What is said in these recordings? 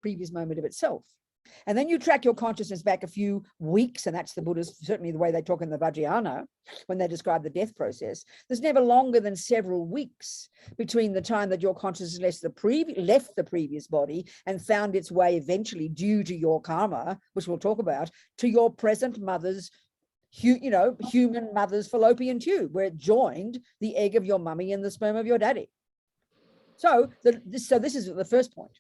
previous moment of itself. And then you track your consciousness back a few weeks, and that's the Buddhists, certainly the way they talk in the Vajrayana, when they describe the death process. There's never longer than several weeks between the time that your consciousness left the previous body and found its way eventually, due to your karma, which we'll talk about, to your present mother's, human mother's fallopian tube, where it joined the egg of your mummy and the sperm of your daddy. So this is the first point.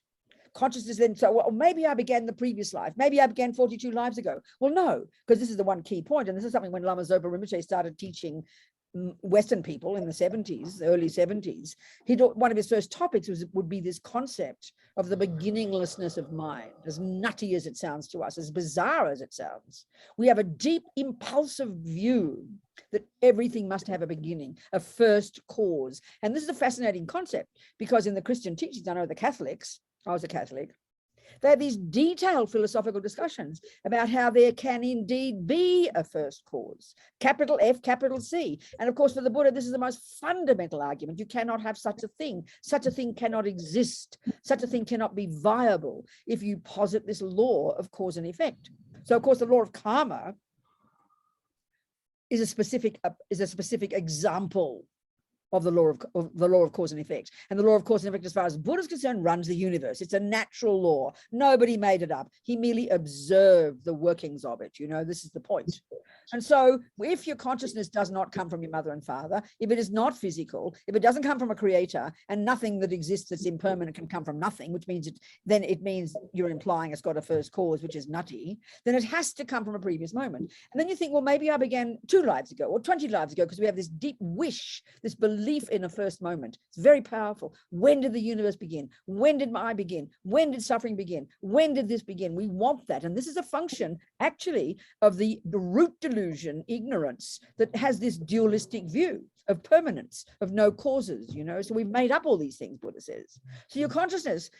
Consciousness then, so well, maybe I began the previous life. Maybe I began 42 lives ago. Well, no, because this is the one key point. And this is something when Lama Zopa Rinpoche started teaching Western people in the 70s, the early 70s, one of his first topics would be this concept of the beginninglessness of mind. As nutty as it sounds to us, as bizarre as it sounds, we have a deep impulsive view that everything must have a beginning, a first cause. And this is a fascinating concept, because in the Christian teachings, I know the Catholics, I was a Catholic, they have these detailed philosophical discussions about how there can indeed be a first cause, capital F, capital C. And of course, for the Buddha, this is the most fundamental argument. You cannot have such a thing. Such a thing cannot exist. Such a thing cannot be viable if you posit this law of cause and effect. So of course, the law of karma is a specific example of the law of cause and effect. And the law of cause and effect, as far as Buddha is concerned, runs the universe. It's a natural law. Nobody made it up. He merely observed the workings of it. This is the point. And so if your consciousness does not come from your mother and father, if it is not physical, if it doesn't come from a creator, and nothing that exists that's impermanent can come from nothing, which means it means you're implying it's got a first cause, which is nutty, then it has to come from a previous moment. And then you think, well, maybe I began 2 lives ago or 20 lives ago, because we have this deep wish, this belief in a first moment. It's very powerful. When did the universe begin? When did I begin? When did suffering begin? When did this begin? We want that. And this is a function, actually, of the root delusion, ignorance, that has this dualistic view of permanence, of no causes, So we've made up all these things, Buddha says. So your consciousness,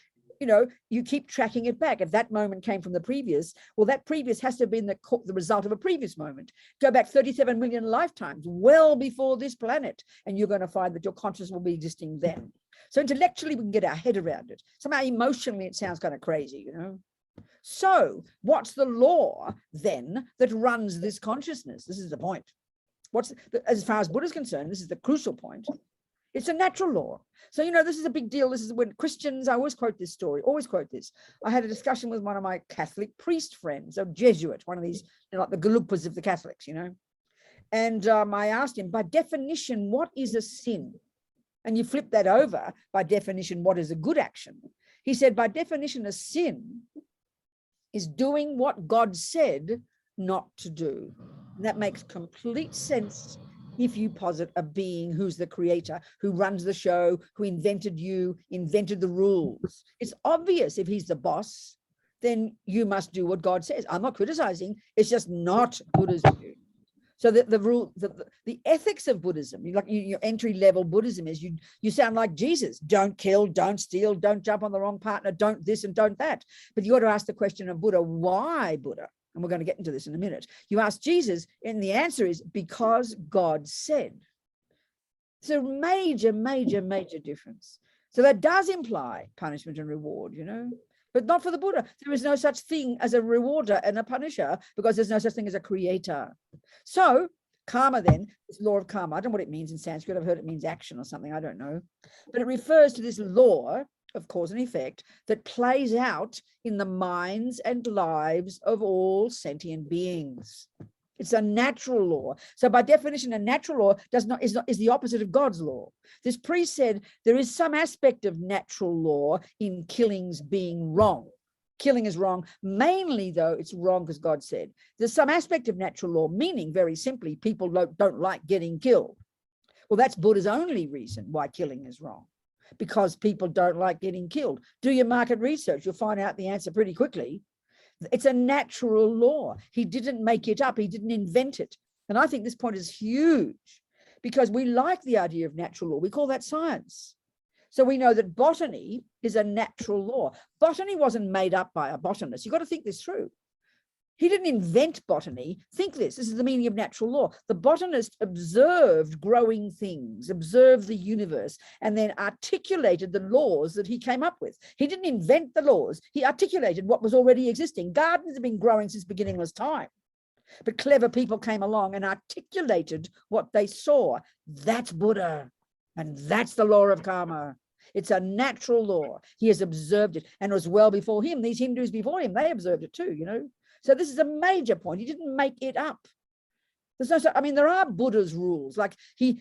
you keep tracking it back. If that moment came from the previous, well, that previous has to have been the result of a previous moment. Go back 37 million lifetimes, well before this planet, and you're going to find that your consciousness will be existing then. So intellectually, we can get our head around it. Somehow emotionally, it sounds kind of crazy, So what's the law then that runs this consciousness? This is the point. As far as Buddha is concerned, this is the crucial point. It's a natural law. So, this is a big deal. This is when Christians, I always quote this story, I had a discussion with one of my Catholic priest friends, a Jesuit, one of these, like the Galupas of the Catholics, And I asked him, by definition, what is a sin? And you flip that over, by definition, what is a good action? He said, by definition, a sin is doing what God said not to do. And that makes complete sense if you posit a being who's the creator, who runs the show, who invented you, invented the rules. It's obvious if he's the boss, then you must do what God says. I'm not criticizing. It's just not Buddha's view. So the ethics of Buddhism, your entry-level Buddhism is you sound like Jesus. Don't kill, don't steal, don't jump on the wrong partner, don't this and don't that. But you got to ask the question of Buddha, why Buddha? And we're going to get into this in a minute. You ask Jesus, and the answer is because God said. It's a major, major, major difference. So that does imply punishment and reward, but not for the Buddha. There is no such thing as a rewarder and a punisher, because there's no such thing as a creator. So karma then, this law of karma, I don't know what it means in Sanskrit. I've heard it means action or something, I don't know. But it refers to this law of cause and effect that plays out in the minds and lives of all sentient beings. It's a natural law. So by definition, a natural law is the opposite of God's law. This priest said there is some aspect of natural law in killings being wrong. Killing is wrong, mainly though it's wrong because God said. There's some aspect of natural law, meaning very simply, people don't like getting killed. Well, that's Buddha's only reason why killing is wrong, because people don't like getting killed. Do your market research, you'll find out the answer pretty quickly. It's a natural law. He didn't make it up. He didn't invent it. And I think this point is huge, because we like the idea of natural law. We call that science. So we know that botany is a natural law. Botany wasn't made up by a botanist. You've got to think this through. He didn't invent botany. Think this is the meaning of natural law. The botanist observed growing things, observed the universe, and then articulated the laws that he came up with. He didn't invent the laws. He articulated what was already existing. Gardens have been growing since beginningless time. But clever people came along and articulated what they saw. That's Buddha. And that's the law of karma. It's a natural law. He has observed it. And it was well before him. These Hindus before him, they observed it too, you know. So this is a major point. He didn't make it up. There's no, I mean, there are Buddha's rules. Like he's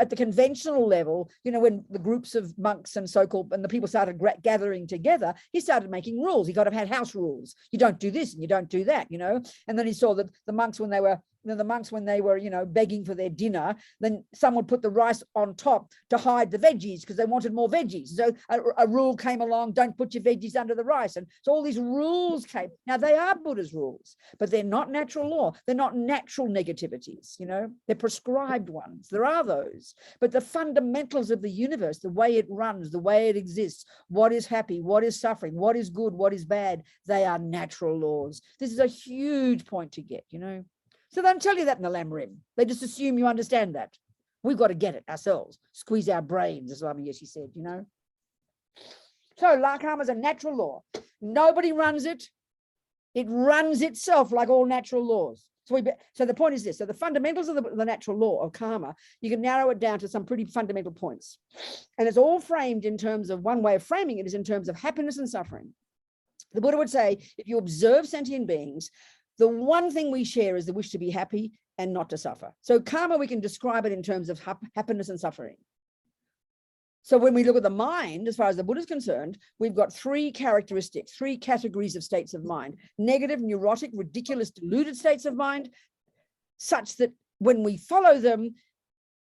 at the conventional level, you know, when the groups of monks and so-called, and the people started gathering together, he started making rules. He got to have house rules. You don't do this and you don't do that, you know. And then he saw that the monks, when they were, you know, begging for their dinner, then some would put the rice on top to hide the veggies because they wanted more veggies. So a rule came along, don't put your veggies under the rice. And so all these rules came. Now they are Buddha's rules, but they're not natural law. They're not natural negativities, you know, they're prescribed ones. There are those, but the fundamentals of the universe, the way it runs, the way it exists, what is happy, what is suffering, what is good, what is bad, they are natural laws. This is a huge point to get, you know. So they don't tell you that in the Lam Rim. They just assume you understand that. We've got to get it ourselves, squeeze our brains, as Lama Yeshe said, you know. So karma is a natural law. Nobody runs it. It runs itself like all natural laws. So the point is this. So the fundamentals of the natural law of karma, you can narrow it down to some pretty fundamental points. And it's all framed in terms of, one way of framing it is in terms of happiness and suffering. The Buddha would say, if you observe sentient beings, the one thing we share is the wish to be happy and not to suffer. So karma, we can describe it in terms of happiness and suffering. So when we look at the mind, as far as the Buddha is concerned, we've got three characteristics, three categories of states of mind: negative, neurotic, ridiculous, deluded states of mind, such that when we follow them,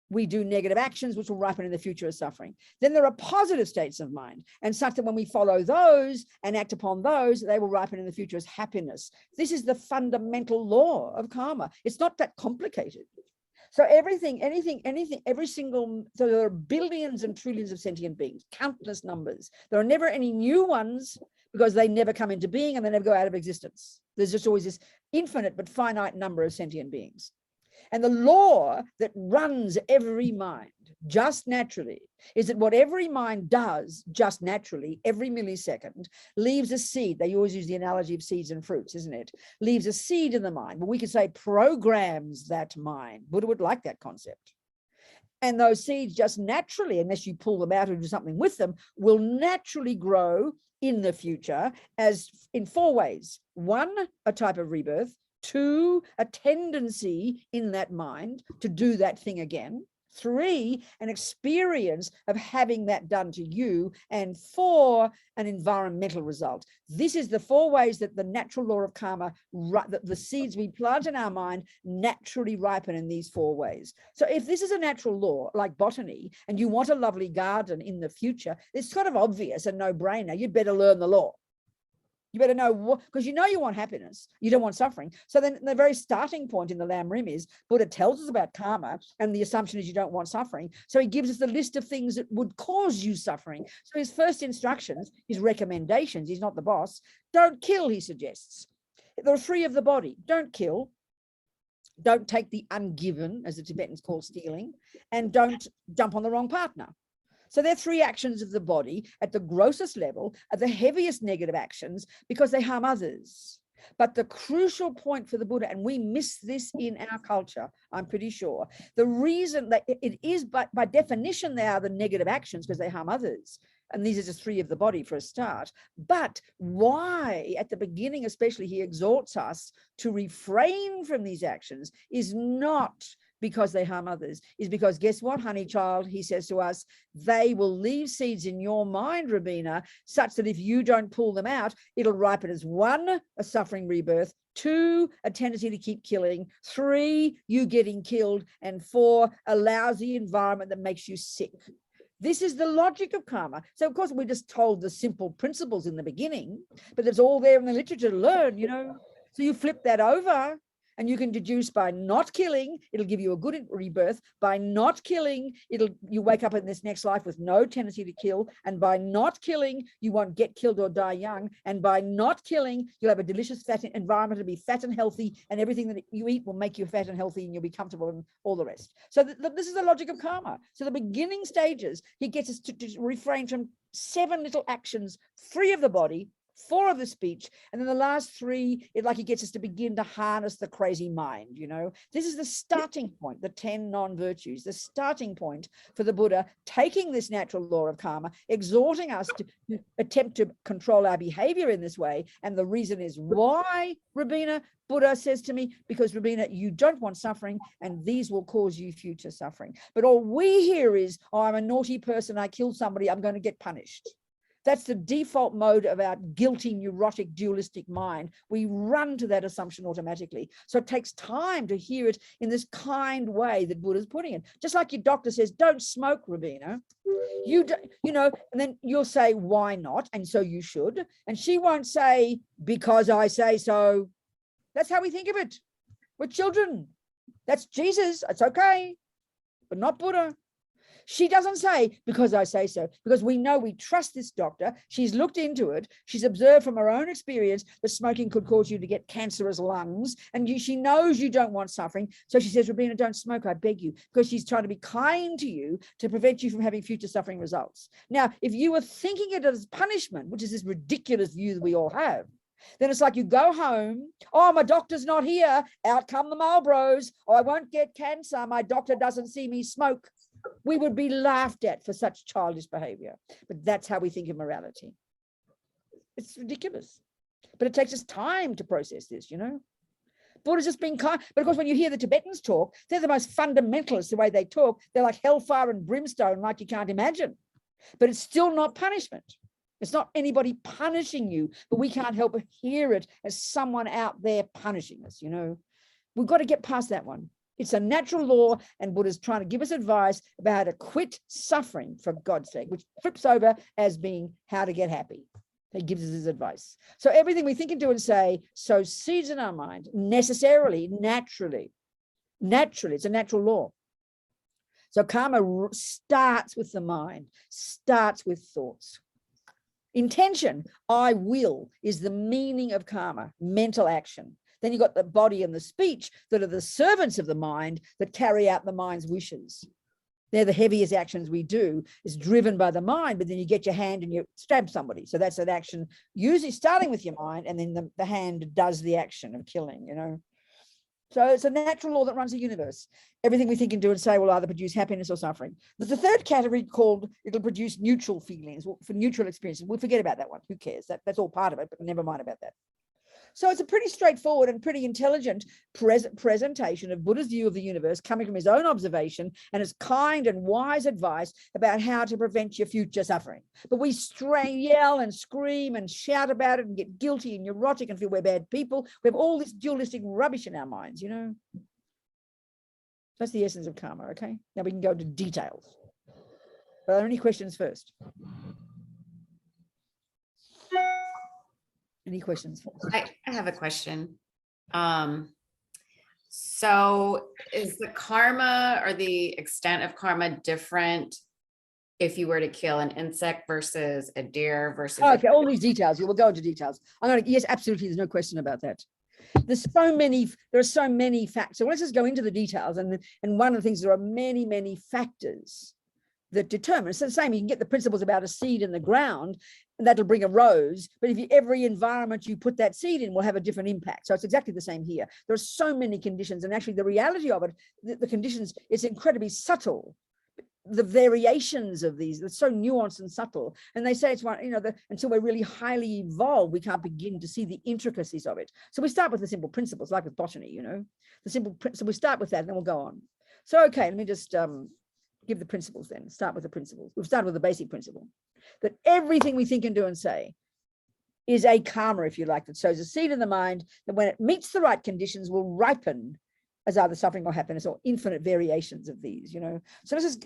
we do negative actions, which will ripen in the future as suffering. Then there are positive states of mind, and such that when we follow those and act upon those, they will ripen in the future as happiness. This is the fundamental law of karma. It's not that complicated. So everything, so there are billions and trillions of sentient beings, countless numbers. There are never any new ones because they never come into being and they never go out of existence. There's just always this infinite but finite number of sentient beings. And the law that runs every mind just naturally is that what every mind does just naturally every millisecond leaves a seed. They always use the analogy of seeds and fruits, isn't it? Leaves a seed in the mind. But we could say programs that mind. Buddha would like that concept. And those seeds just naturally, unless you pull them out or do something with them, will naturally grow in the future as in four ways. One, a type of rebirth. Two, a tendency in that mind to do that thing again. Three, an experience of having that done to you. And four, an environmental result. This is the four ways that the natural law of karma, the seeds we plant in our mind naturally ripen in these four ways. So if this is a natural law like botany and you want a lovely garden in the future, it's sort of obvious and no-brainer. You'd better learn the law. You better know what, because you know you want happiness, you don't want suffering. So then the very starting point in the Lam Rim is Buddha tells us about karma, and the assumption is you don't want suffering. So he gives us the list of things that would cause you suffering. So his first instructions, his recommendations, he's not the boss. Don't kill, he suggests. There are three of the body. Don't kill. Don't take the ungiven, as the Tibetans call stealing, and don't jump on the wrong partner. So they're three actions of the body at the grossest level, are the heaviest negative actions because they harm others. But the crucial point for the Buddha, and we miss this in our culture, I'm pretty sure, the reason that it is, by definition, they are the negative actions because they harm others. And these are just three of the body for a start. But why, at the beginning especially, he exhorts us to refrain from these actions is not because they harm others, is because guess what, honey child, he says to us, they will leave seeds in your mind, Robina, such that if you don't pull them out, it'll ripen as one, a suffering rebirth, two, a tendency to keep killing, three, you getting killed, and four, a lousy environment that makes you sick. This is the logic of karma. So of course we're just told the simple principles in the beginning, but it's all there in the literature to learn, you know. So you flip that over And you can deduce by not killing, it'll give you a good rebirth. By not killing, you wake up in this next life with no tendency to kill. And by not killing, you won't get killed or die young. And by not killing, you'll have a delicious fat environment to be fat and healthy, and everything that you eat will make you fat and healthy, and you'll be comfortable and all the rest. So this is the logic of karma. So the beginning stages, he gets us to refrain from 7 little actions, 3 of the body, 4 of the speech, and then the last 3, he gets us to begin to harness the crazy mind. This is the starting point, the 10 non-virtues, the starting point for the Buddha, taking this natural law of karma, exhorting us to attempt to control our behavior in this way. And the reason is why, Robina? Buddha says to me, because Robina, you don't want suffering, and these will cause you future suffering. But all we hear is, oh, I'm a naughty person, I killed somebody, I'm going to get punished. That's the default mode of our guilty, neurotic, dualistic mind. We run to that assumption automatically. So it takes time to hear it in this kind way that Buddha's putting it. Just like your doctor says, don't smoke, Robina. And then you'll say, why not? And so you should. And she won't say, because I say so. That's how we think of it. We're children. That's Jesus. It's okay, but not Buddha. She doesn't say, because I say so, because we know, we trust this doctor. She's looked into it. She's observed from her own experience that smoking could cause you to get cancerous lungs. And she knows you don't want suffering. So she says, Robina, don't smoke, I beg you, because she's trying to be kind to you to prevent you from having future suffering results. Now, if you were thinking it as punishment, which is this ridiculous view that we all have, then it's like you go home, oh, my doctor's not here, out come the Marlboros, oh, I won't get cancer, my doctor doesn't see me smoke. We would be laughed at for such childish behavior. But that's how we think of morality. It's ridiculous. But it takes us time to process this, Buddha's just being kind. But of course, when you hear the Tibetans talk, they're the most fundamentalist the way they talk. They're like hellfire and brimstone, like you can't imagine. But it's still not punishment. It's not anybody punishing you, but we can't help but hear it as someone out there punishing us, We've got to get past that one. It's a natural law, and Buddha's trying to give us advice about how to quit suffering, for God's sake, which flips over as being how to get happy. He gives us his advice. So everything we think and do and say sows seeds in our mind, necessarily, naturally. It's a natural law. So karma starts with the mind, starts with thoughts. Intention, I will, is the meaning of karma, mental action. Then you've got the body and the speech that are the servants of the mind that carry out the mind's wishes. They're the heaviest actions we do. It's driven by the mind, but then you get your hand and you stab somebody. So that's an action usually starting with your mind, and then the hand does the action of killing, So it's a natural law that runs the universe. Everything we think and do and say will either produce happiness or suffering. There's a third category called it'll produce neutral feelings, for neutral experiences. We'll forget about that one. Who cares? That's all part of it, but never mind about that. So it's a pretty straightforward and pretty intelligent presentation of Buddha's view of the universe coming from his own observation and his kind and wise advice about how to prevent your future suffering. But we yell and scream and shout about it and get guilty and neurotic and feel we're bad people. We have all this dualistic rubbish in our minds, That's the essence of karma, okay? Now we can go into details. Are there any questions first? Any questions? I have a question. So is the karma or the extent of karma different if you were to kill an insect versus a deer versus okay, all these details. You will go into details. Yes, absolutely. There's no question about that. There are so many facts. So let's just go into the details. And one of the things, there are many, many factors that determine. It's the same. You can get the principles about a seed in the ground, and that'll bring a rose. But if every environment you put that seed in will have a different impact. So it's exactly the same here. There are so many conditions, and actually the reality of it, the conditions, it's incredibly subtle. The variations of these, it's so nuanced and subtle. And they say it's one, until we're really highly evolved, we can't begin to see the intricacies of it. So we start with the simple principles, like with botany, so we start with that, and then we'll go on. So, okay, let me just give the principles then. Start with the principles. We've started with the basic principle that everything we think and do and say is a karma, if you like, that sows a seed in the mind that when it meets the right conditions will ripen as either suffering or happiness, or infinite variations of these, So let's just,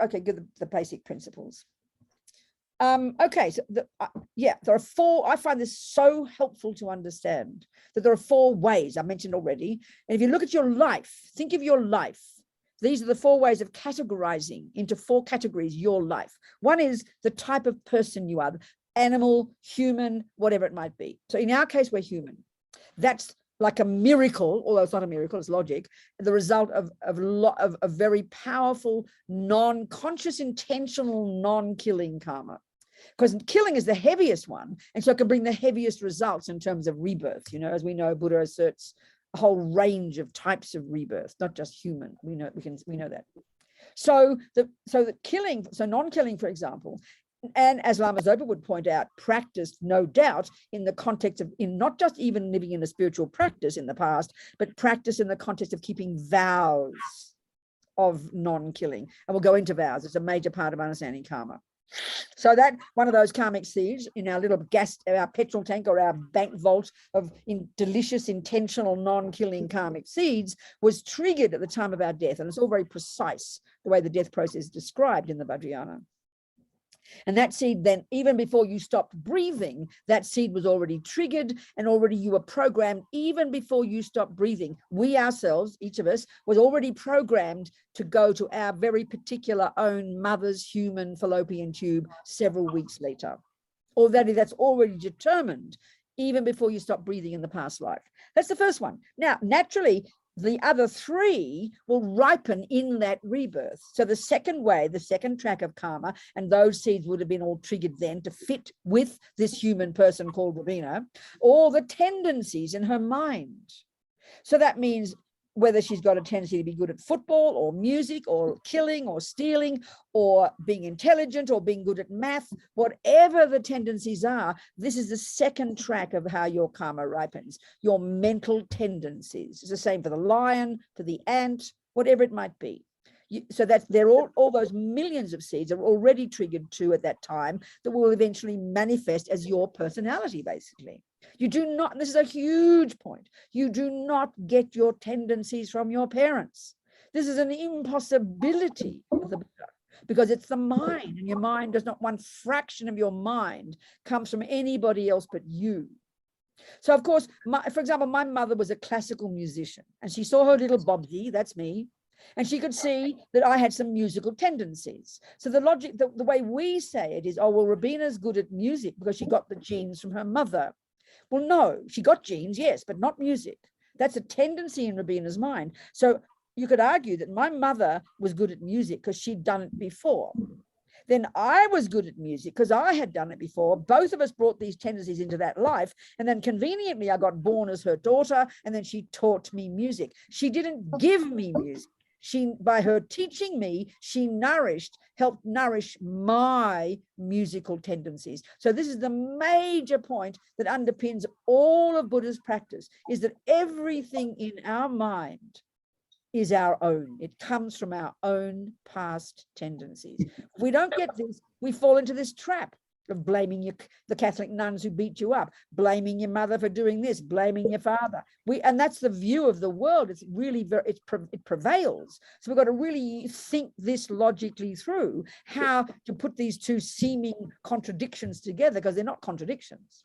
okay, give the basic principles. Okay, so there are four. I find this so helpful to understand that there are four ways I mentioned already. And if you look at your life, think of your life. These are the four ways of categorizing into four categories your life. One is the type of person you are, animal, human, whatever it might be. So in our case, we're human. That's like a miracle, although it's not a miracle, it's logic, the result of a very powerful, non-conscious, intentional, non-killing karma. Because killing is the heaviest one, and so it can bring the heaviest results in terms of rebirth. You know, as we know, Buddha asserts a whole range of types of rebirth, not just human. We know that. So non-killing, for example, and as Lama Zopa would point out, practiced, no doubt, in the context of, in not just even living in a spiritual practice in the past, but practice in the context of keeping vows of non-killing. And we'll go into vows. It's a major part of understanding karma. So that one of those karmic seeds in our little our petrol tank or our bank vault of delicious, intentional, non-killing karmic seeds was triggered at the time of our death. And it's all very precise, the way the death process is described in the Vajrayana. And that seed then, even before you stopped breathing, that seed was already triggered, and already you were programmed even before you stopped breathing. We ourselves, each of us, was already programmed to go to our very particular own mother's human fallopian tube several weeks later. Or that's already determined even before you stop breathing in the past life. That's the first one. Now, naturally, the other three will ripen in that rebirth. So the second way, the second track of karma, and those seeds would have been all triggered then to fit with this human person called Robina, all the tendencies in her mind. So that means whether she's got a tendency to be good at football or music or killing or stealing or being intelligent or being good at math, whatever the tendencies are, this is the second track of how your karma ripens, your mental tendencies. It's the same for the lion, for the ant, whatever it might be. So that they're all those millions of seeds are already triggered to at that time that will eventually manifest as your personality, basically. You do not, this is a huge point, you do not get your tendencies from your parents. This is an impossibility of the Buddha, because it's the mind, and your mind does not, one fraction of your mind comes from anybody else but you. So of course, for example, my mother was a classical musician, and she saw her little Bobsy, that's me, and she could see that I had some musical tendencies. So the logic, the way we say it is, oh, well, Robina's good at music because she got the genes from her mother. Well, no, she got genes, yes, but not music. That's a tendency in Robina's mind. So you could argue that my mother was good at music because she'd done it before. Then I was good at music because I had done it before. Both of us brought these tendencies into that life. And then conveniently, I got born as her daughter, and then she taught me music. She didn't give me music. By her teaching me, she helped nourish my musical tendencies. So this is the major point that underpins all of Buddha's practice, is that everything in our mind is our own. It comes from our own past tendencies. If we don't get this, we fall into this trap of blaming the Catholic nuns who beat you up, blaming your mother for doing this, blaming your father. And that's the view of the world. It's really it prevails. So we've got to really think this logically through, how to put these two seeming contradictions together, because they're not contradictions.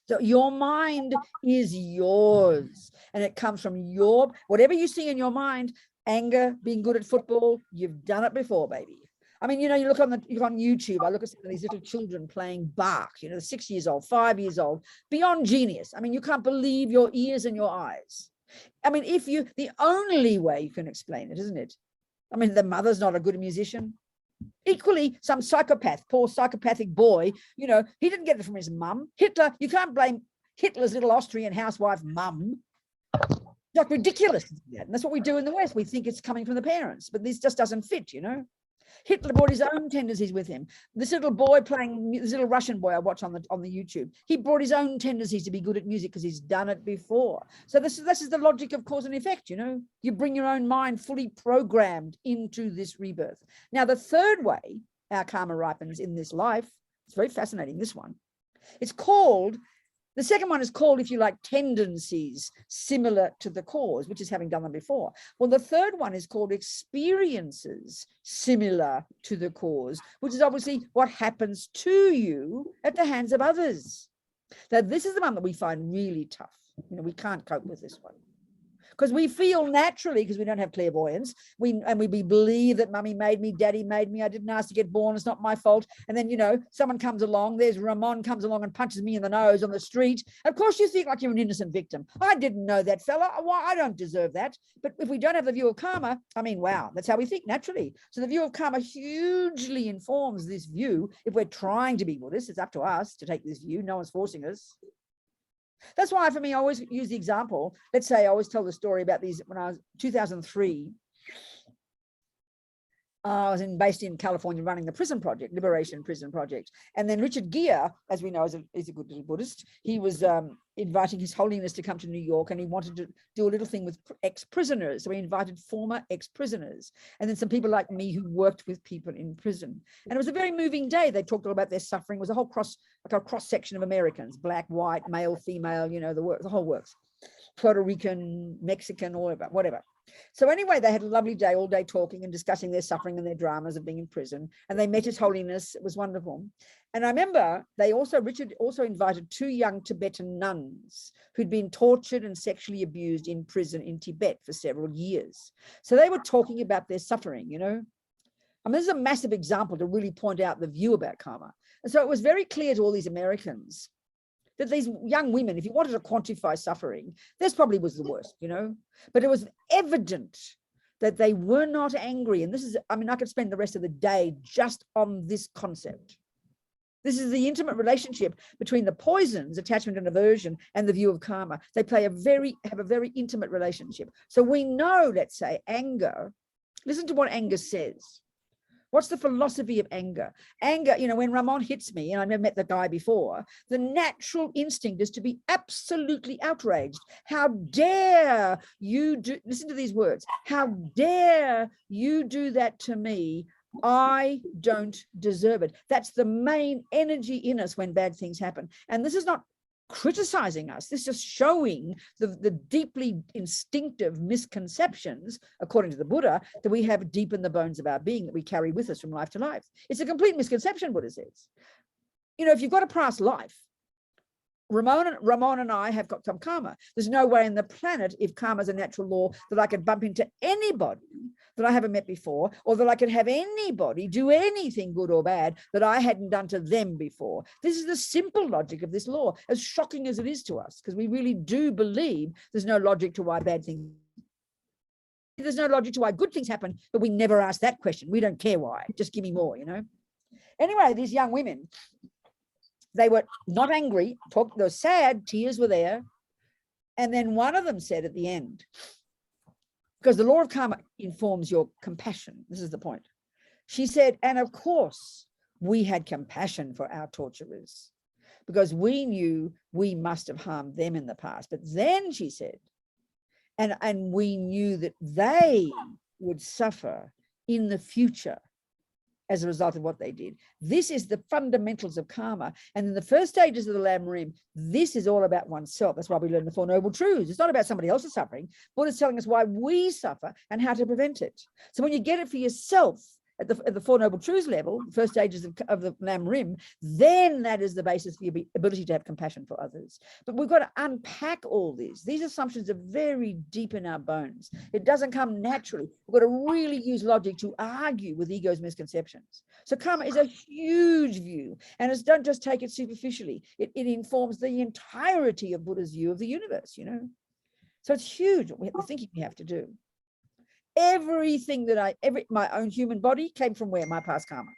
So your mind is yours, and it comes from whatever you see in your mind. Anger, being good at football, you've done it before, baby. I mean, you know, you look on YouTube, I look at some of these little children playing Bach, 6 years old, 5 years old, beyond genius. I mean, you can't believe your ears and your eyes. I mean, the only way you can explain it, isn't it? I mean, the mother's not a good musician. Equally, some psychopath, poor psychopathic boy, he didn't get it from his mum. Hitler, you can't blame Hitler's little Austrian housewife mum. It's like ridiculous. And that's what we do in the West. We think it's coming from the parents, but this just doesn't fit, Hitler brought his own tendencies with him. This little boy this little Russian boy I watch on the YouTube, he brought his own tendencies to be good at music because he's done it before. So this is the logic of cause and effect, You bring your own mind fully programmed into this rebirth. Now, the third way our karma ripens in this life, it's very fascinating, this one. It's called The second one is called, if you like, tendencies similar to the cause, which is having done them before. Well, the third one is called experiences similar to the cause, which is obviously what happens to you at the hands of others. Now, this is the one that we find really tough. You know, we can't cope with this one. Because we feel naturally, because we don't have clairvoyance, we believe that mummy made me, daddy made me, I didn't ask to get born, it's not my fault. And then, you know, someone comes along, there's Ramon comes along and punches me in the nose on the street. Of course you think like you're an innocent victim. I didn't know that fella. Why, I don't deserve that. But if we don't have the view of karma, I mean, wow, that's how we think naturally. So the view of karma hugely informs this view. If we're trying to be Buddhists, it's up to us to take this view. No one's forcing us. That's why, for me, I always use the example. Let's say I always tell the story about these. When I was 2003, I was based in California running the prison project, Liberation Prison Project. And then Richard Gere, as we know, is a good little Buddhist. He was inviting His Holiness to come to New York, and he wanted to do a little thing with ex-prisoners. So he invited former ex-prisoners, and then some people like me who worked with people in prison. And it was a very moving day. They talked all about their suffering. It was a whole cross section of Americans, black, white, male, female, you know, the whole works. Puerto Rican, Mexican, or whatever. So anyway, they had a lovely day, all day talking and discussing their suffering and their dramas of being in prison. And they met His Holiness. It was wonderful. And I remember Richard also invited 2 young Tibetan nuns who'd been tortured and sexually abused in prison in Tibet for several years. So they were talking about their suffering, you know. I mean, this is a massive example to really point out the view about karma. And so it was very clear to all these Americans that these young women, if you wanted to quantify suffering, this probably was the worst, you know, but it was evident that they were not angry. And this is, I mean, I could spend the rest of the day just on this concept. This is the intimate relationship between the poisons, attachment and aversion, and the view of karma. They have a very intimate relationship. So we know, let's say, anger. Listen to what anger says. What's the philosophy of anger? Anger, you know, when Ramon hits me, and I've never met the guy before, the natural instinct is to be absolutely outraged. How dare you do, listen to these words, how dare you do that to me? I don't deserve it. That's the main energy in us when bad things happen. And this is not criticizing us. This is just showing the deeply instinctive misconceptions, according to the Buddha, that we have deep in the bones of our being, that we carry with us from life to life. It's a complete misconception, Buddha says. You know, if you've got a past life, Ramon and I have got some karma. There's no way in the planet, if karma is a natural law, that I could bump into anybody that I haven't met before, or that I could have anybody do anything good or bad that I hadn't done to them before. This is the simple logic of this law, as shocking as it is to us, because we really do believe there's no logic to why bad things, there's no logic to why good things happen, but we never ask that question. We don't care why, just give me more, you know. Anyway, these young women, they were not angry, they were sad, tears were there. And then one of them said at the end, because the law of karma informs your compassion. This is the point. She said, and of course, we had compassion for our torturers because we knew we must have harmed them in the past. But then she said, and we knew that they would suffer in the future as a result of what they did. This is the fundamentals of karma. And in the first stages of the Lam Rim, this is all about oneself. That's why we learn the Four Noble Truths. It's not about somebody else's suffering. Buddha's telling us why we suffer and how to prevent it. So when you get it for yourself at the Four Noble Truths level, first stages of the Lam Rim, then that is the basis for your ability to have compassion for others. But we've got to unpack all this. These assumptions are very deep in our bones. It doesn't come naturally. We've got to really use logic to argue with ego's misconceptions. So karma is a huge view, and it's don't just take it superficially. It informs the entirety of Buddha's view of the universe, you know. So it's huge, the thinking we have to do. Everything that my own human body came from where? My past karma.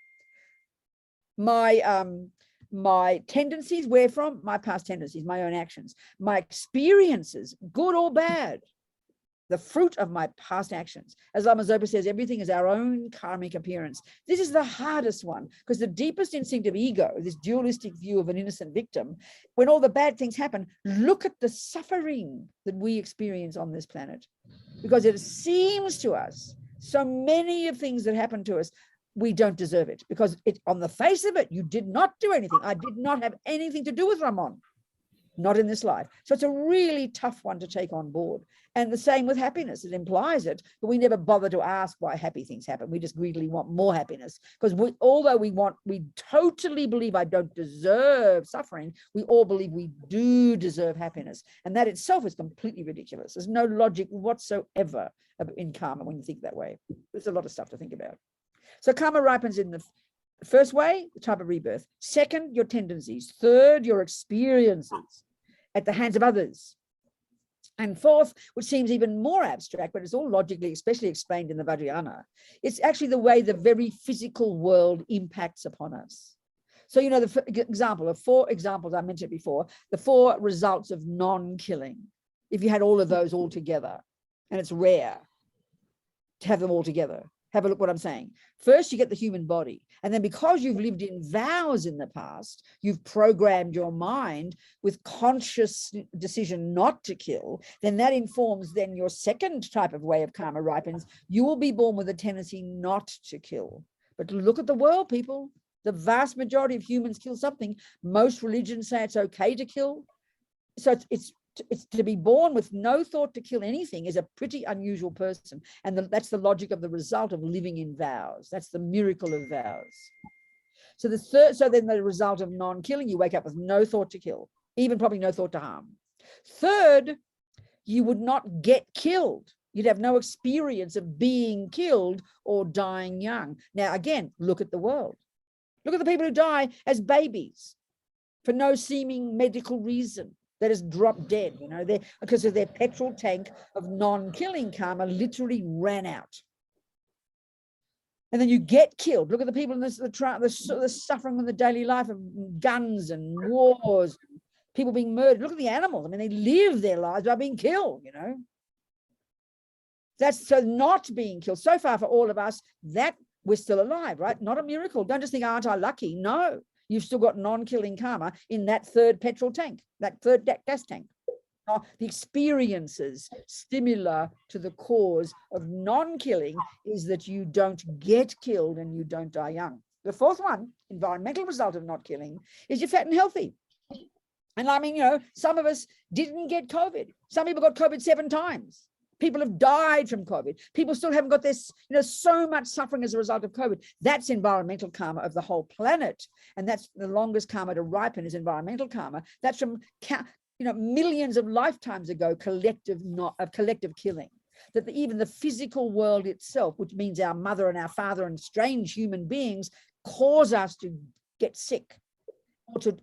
My tendencies, where from? My past tendencies, my own actions. My experiences, good or bad, the fruit of my past actions. As Lama Zopa says, everything is our own karmic appearance. This is the hardest one, because the deepest instinct of ego, this dualistic view of an innocent victim, when all the bad things happen, look at the suffering that we experience on this planet. Because it seems to us, so many of things that happen to us, we don't deserve it. Because on the face of it, you did not do anything. I did not have anything to do with Ramon. not in this life. So it's a really tough one to take on board. And the same with happiness. It implies it, but we never bother to ask why happy things happen. We just greedily want more happiness, because although we totally believe I don't deserve suffering, we all believe we do deserve happiness. And that itself is completely ridiculous. There's no logic whatsoever in karma when you think that way. There's a lot of stuff to think about. So karma ripens in the first way, the type of rebirth. Second, your tendencies. Third, your experiences at the hands of others. And fourth, which seems even more abstract, but it's all logically, especially explained in the Vajrayana, it's actually the way the very physical world impacts upon us. So, you know, the example of 4 examples I mentioned before, the 4 results of non-killing. If you had all of those all together, and it's rare to have them all together. Have a look what I'm saying. First, you get the human body. And then because you've lived in vows in the past, you've programmed your mind with conscious decision not to kill, then that informs then your second type of way of karma ripens. You will be born with a tendency not to kill. But look at the world, people. The vast majority of humans kill something. Most religions say it's okay to kill. So it's to be born with no thought to kill anything is a pretty unusual person. And that's the logic of the result of living in vows. That's the miracle of vows. So then the result of non-killing, you wake up with no thought to kill, even probably no thought to harm. Third, you would not get killed. You'd have no experience of being killed or dying young. Now, again, look at the world. Look at the people who die as babies for no seeming medical reason. That is dropped dead, you know, because of their petrol tank of non-killing karma literally ran out. And then you get killed. Look at the people in the suffering in the daily life of guns and wars, people being murdered. Look at the animals. I mean, they live their lives by being killed, you know. That's so not being killed. So far for all of us, that we're still alive, right? Not a miracle. Don't just think, aren't I lucky? No. You've still got non-killing karma in that third petrol tank, that third gas tank. The experiences similar to the cause of non-killing is that you don't get killed and you don't die young. The fourth one, environmental result of not killing, is you're fat and healthy. And I mean, you know, some of us didn't get COVID. Some people got COVID 7 times. People have died from COVID. People still haven't got this, you know, so much suffering as a result of COVID. That's environmental karma of the whole planet. And that's the longest karma to ripen is environmental karma. That's from, you know, millions of lifetimes ago, collective killing. That even the physical world itself, which means our mother and our father and strange human beings, cause us to get sick.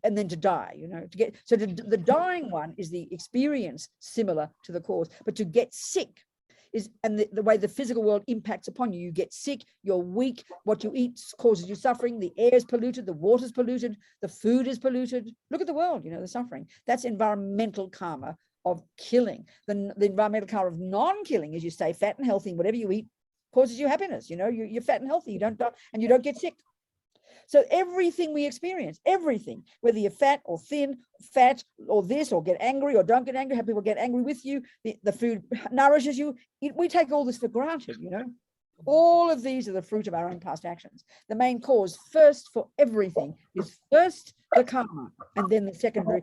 And then to die, you know, the dying one is the experience similar to the cause, but to get sick is, and the way the physical world impacts upon you, you get sick, you're weak, what you eat causes you suffering, the air is polluted, the water's polluted, the food is polluted. Look at the world, you know, the suffering. That's environmental karma of killing. The environmental karma of non-killing is you stay fat and healthy, and whatever you eat causes you happiness, you know, you're fat and healthy, you don't die, and you don't get sick. So everything we experience, everything, whether you're fat or thin, fat or this, or get angry or don't get angry, have people get angry with you, the food nourishes you. We take all this for granted, you know. All of these are the fruit of our own past actions. The main cause first for everything is first the karma, and then the secondary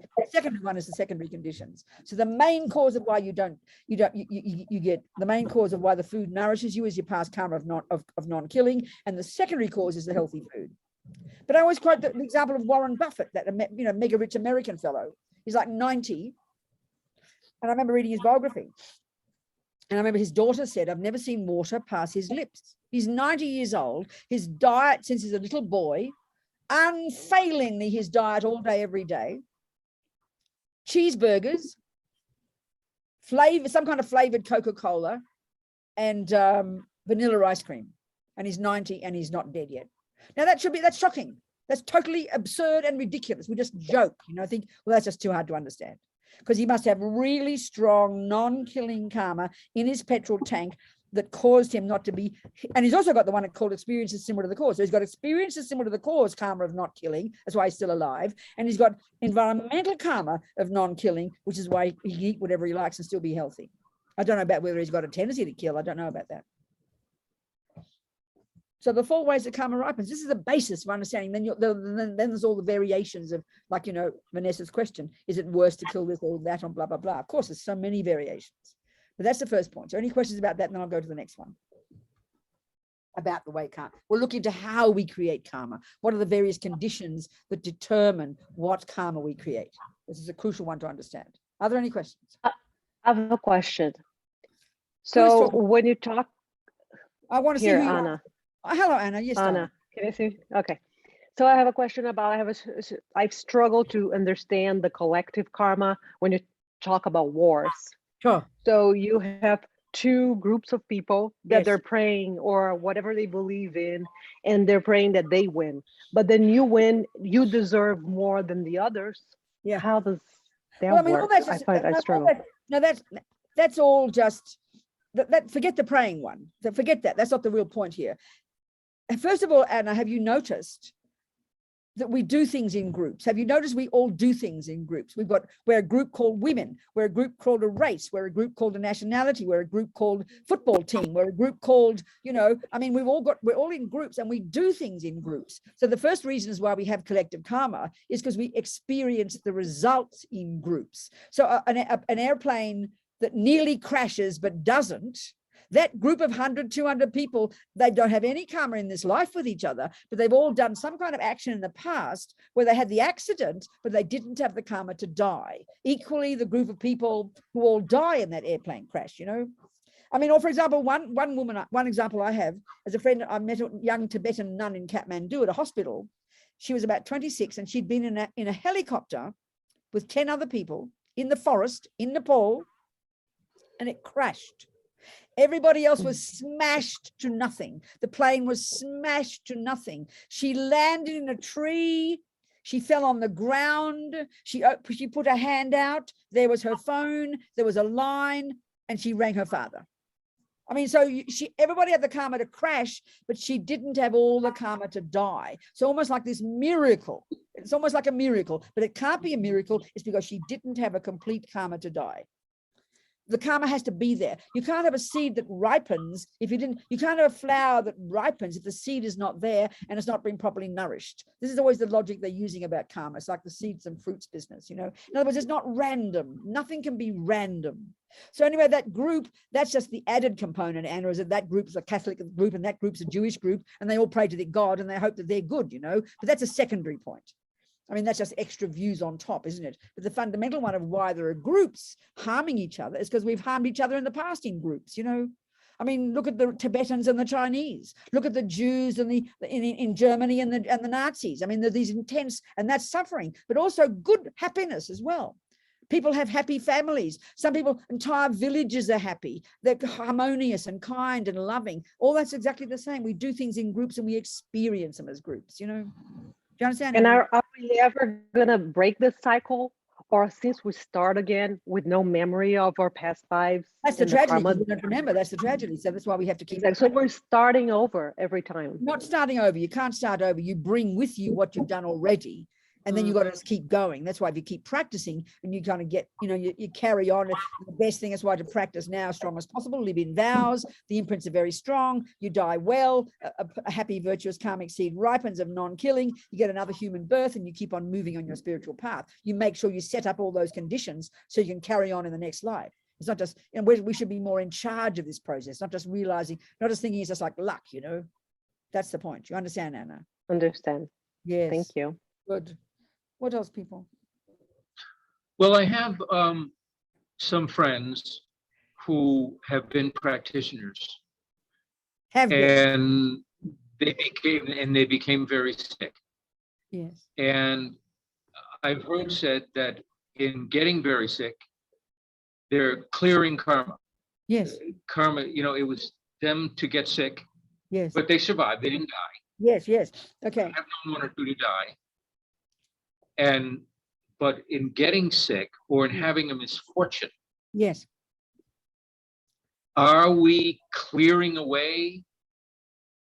one is the secondary conditions. So the main cause of why you get the main cause of why the food nourishes you is your past karma of non-killing, and the secondary cause is the healthy food. But I always quote the example of Warren Buffett, that, you know, mega rich American fellow. He's like 90. And I remember reading his biography. And I remember his daughter said, I've never seen water pass his lips. He's 90 years old. His diet since he's a little boy, unfailingly his diet all day, every day. Cheeseburgers, some kind of flavored Coca-Cola, and vanilla ice cream. And he's 90 and he's not dead yet. Now that's shocking. That's totally absurd and ridiculous. We just joke, you know, think, well, that's just too hard to understand. Because he must have really strong non-killing karma in his petrol tank that caused him not to be, and he's also got the one called experiences similar to the cause. So he's got experiences similar to the cause, karma of not killing, that's why he's still alive. And he's got environmental karma of non-killing, which is why he can eat whatever he likes and still be healthy. I don't know about whether he's got a tendency to kill. I don't know about that. So the 4 ways that karma ripens, this is the basis for understanding. Then there's all the variations of, like, you know, Vanessa's question, is it worse to kill this or that on blah, blah, blah. Of course, there's so many variations. But that's the first point. So any questions about that? And then I'll go to the next one. About the way karma. We'll look into how we create karma. What are the various conditions that determine what karma we create? This is a crucial one to understand. Are there any questions? I have a question. So when you talk, I want to here, see who Anna. Hello, Anna. Yes, Anna, can you see? Okay. So I have a question about, I've struggled to understand the collective karma when you talk about wars. Sure. So you have 2 groups of people that Yes. they're praying or whatever they believe in, and they're praying that they win. But then you win, you deserve more than the others. Yeah. How does that Well, I mean, all work? that's I just, find I struggle. that's all just that. Forget the praying one. Forget that. That's not the real point here. First of all, Anna, have you noticed that we do things in groups? Have you noticed we all do things in groups? We're a group called women. We're a group called a race. We're a group called a nationality. We're a group called football team. We're a group called, you know, I mean, we're all in groups and we do things in groups. So the first reason is why we have collective karma is because we experience the results in groups. So an airplane that nearly crashes but doesn't, that group of 100, 200 people, they don't have any karma in this life with each other, but they've all done some kind of action in the past where they had the accident, but they didn't have the karma to die. Equally, the group of people who all die in that airplane crash, you know? I mean, or for example, one example I have as a friend, I met a young Tibetan nun in Kathmandu at a hospital. She was about 26 and she'd been in a helicopter with 10 other people in the forest in Nepal, and it crashed. Everybody else was smashed to nothing. The plane was smashed to nothing. She landed in a tree. She fell on the ground. She put her hand out. There was her phone. There was a line, and she rang her father. I mean, so everybody had the karma to crash, but she didn't have all the karma to die. So almost like this miracle. It's almost like a miracle, but it can't be a miracle. It's because she didn't have a complete karma to die. The karma has to be there. You can't have a seed that ripens if you can't have a flower that ripens if the seed is not there and it's not been properly nourished. This is always the logic they're using about karma. It's like the seeds and fruits business, you know. In other words, it's not random. Nothing can be random. So anyway, that group, that's just the added component, Anna, is that group's a Catholic group and that group's a Jewish group and they all pray to their God and they hope that they're good, you know. But that's a secondary point. I mean, that's just extra views on top, isn't it? But the fundamental one of why there are groups harming each other is because we've harmed each other in the past in groups, you know. I mean, look at the Tibetans and the Chinese. Look at the Jews and in Germany and the Nazis. I mean, there's these intense, and that's suffering, but also good happiness as well. People have happy families. Some people, entire villages are happy. They're harmonious and kind and loving. All that's exactly the same. We do things in groups and we experience them as groups, you know. Do you understand? And are we ever gonna break this cycle? Or since we start again with no memory of our past lives? That's the tragedy. We don't remember. That's the tragedy. So that's why we have to keep. Exactly. So we're starting over every time. Not starting over. You can't start over. You bring with you what you've done already. And then you've got to just keep going. That's why if you keep practicing and you kind of get, you know, you carry on. The best thing is why to practice now as strong as possible. Live in vows. The imprints are very strong. You die well. A happy, virtuous, karmic seed ripens of non-killing. You get another human birth and you keep on moving on your spiritual path. You make sure you set up all those conditions so you can carry on in the next life. It's not just, you know, we should be more in charge of this process, not just realizing, not just thinking it's just like luck, you know. That's the point. You understand, Anna? Understand. Yes. Thank you. Good. What else, people? Well, I have some friends who have been practitioners, and they became very sick. Yes. And I've heard said that in getting very sick, they're clearing karma. Yes. Karma, you know, it was them to get sick. Yes. But they survived. They didn't die. Yes. Yes. Okay. I have known one or two to die. But in getting sick or in having a misfortune, yes, are we clearing away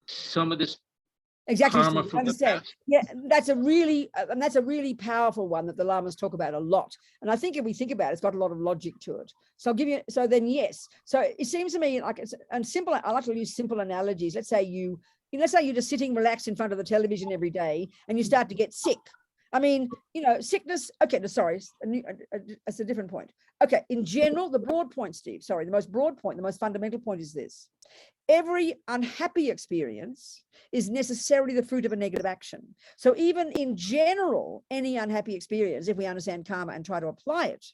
some of this exactly? karma from the past? Yeah, that's a really powerful one that the Lamas talk about a lot. And I think if we think about it, it's got a lot of logic to it. So I'll give you. So then, yes. So it seems to me like it's and simple. I like to use simple analogies. Let's say you let's say you're just sitting relaxed in front of the television every day and you start to get sick. I mean, sickness. Okay, no, sorry, it's a different point. Okay, in general, the broad point, Steve, sorry, the most broad point, the most fundamental point is this. Every unhappy experience is necessarily the fruit of a negative action. So even in general, any unhappy experience, if we understand karma and try to apply it,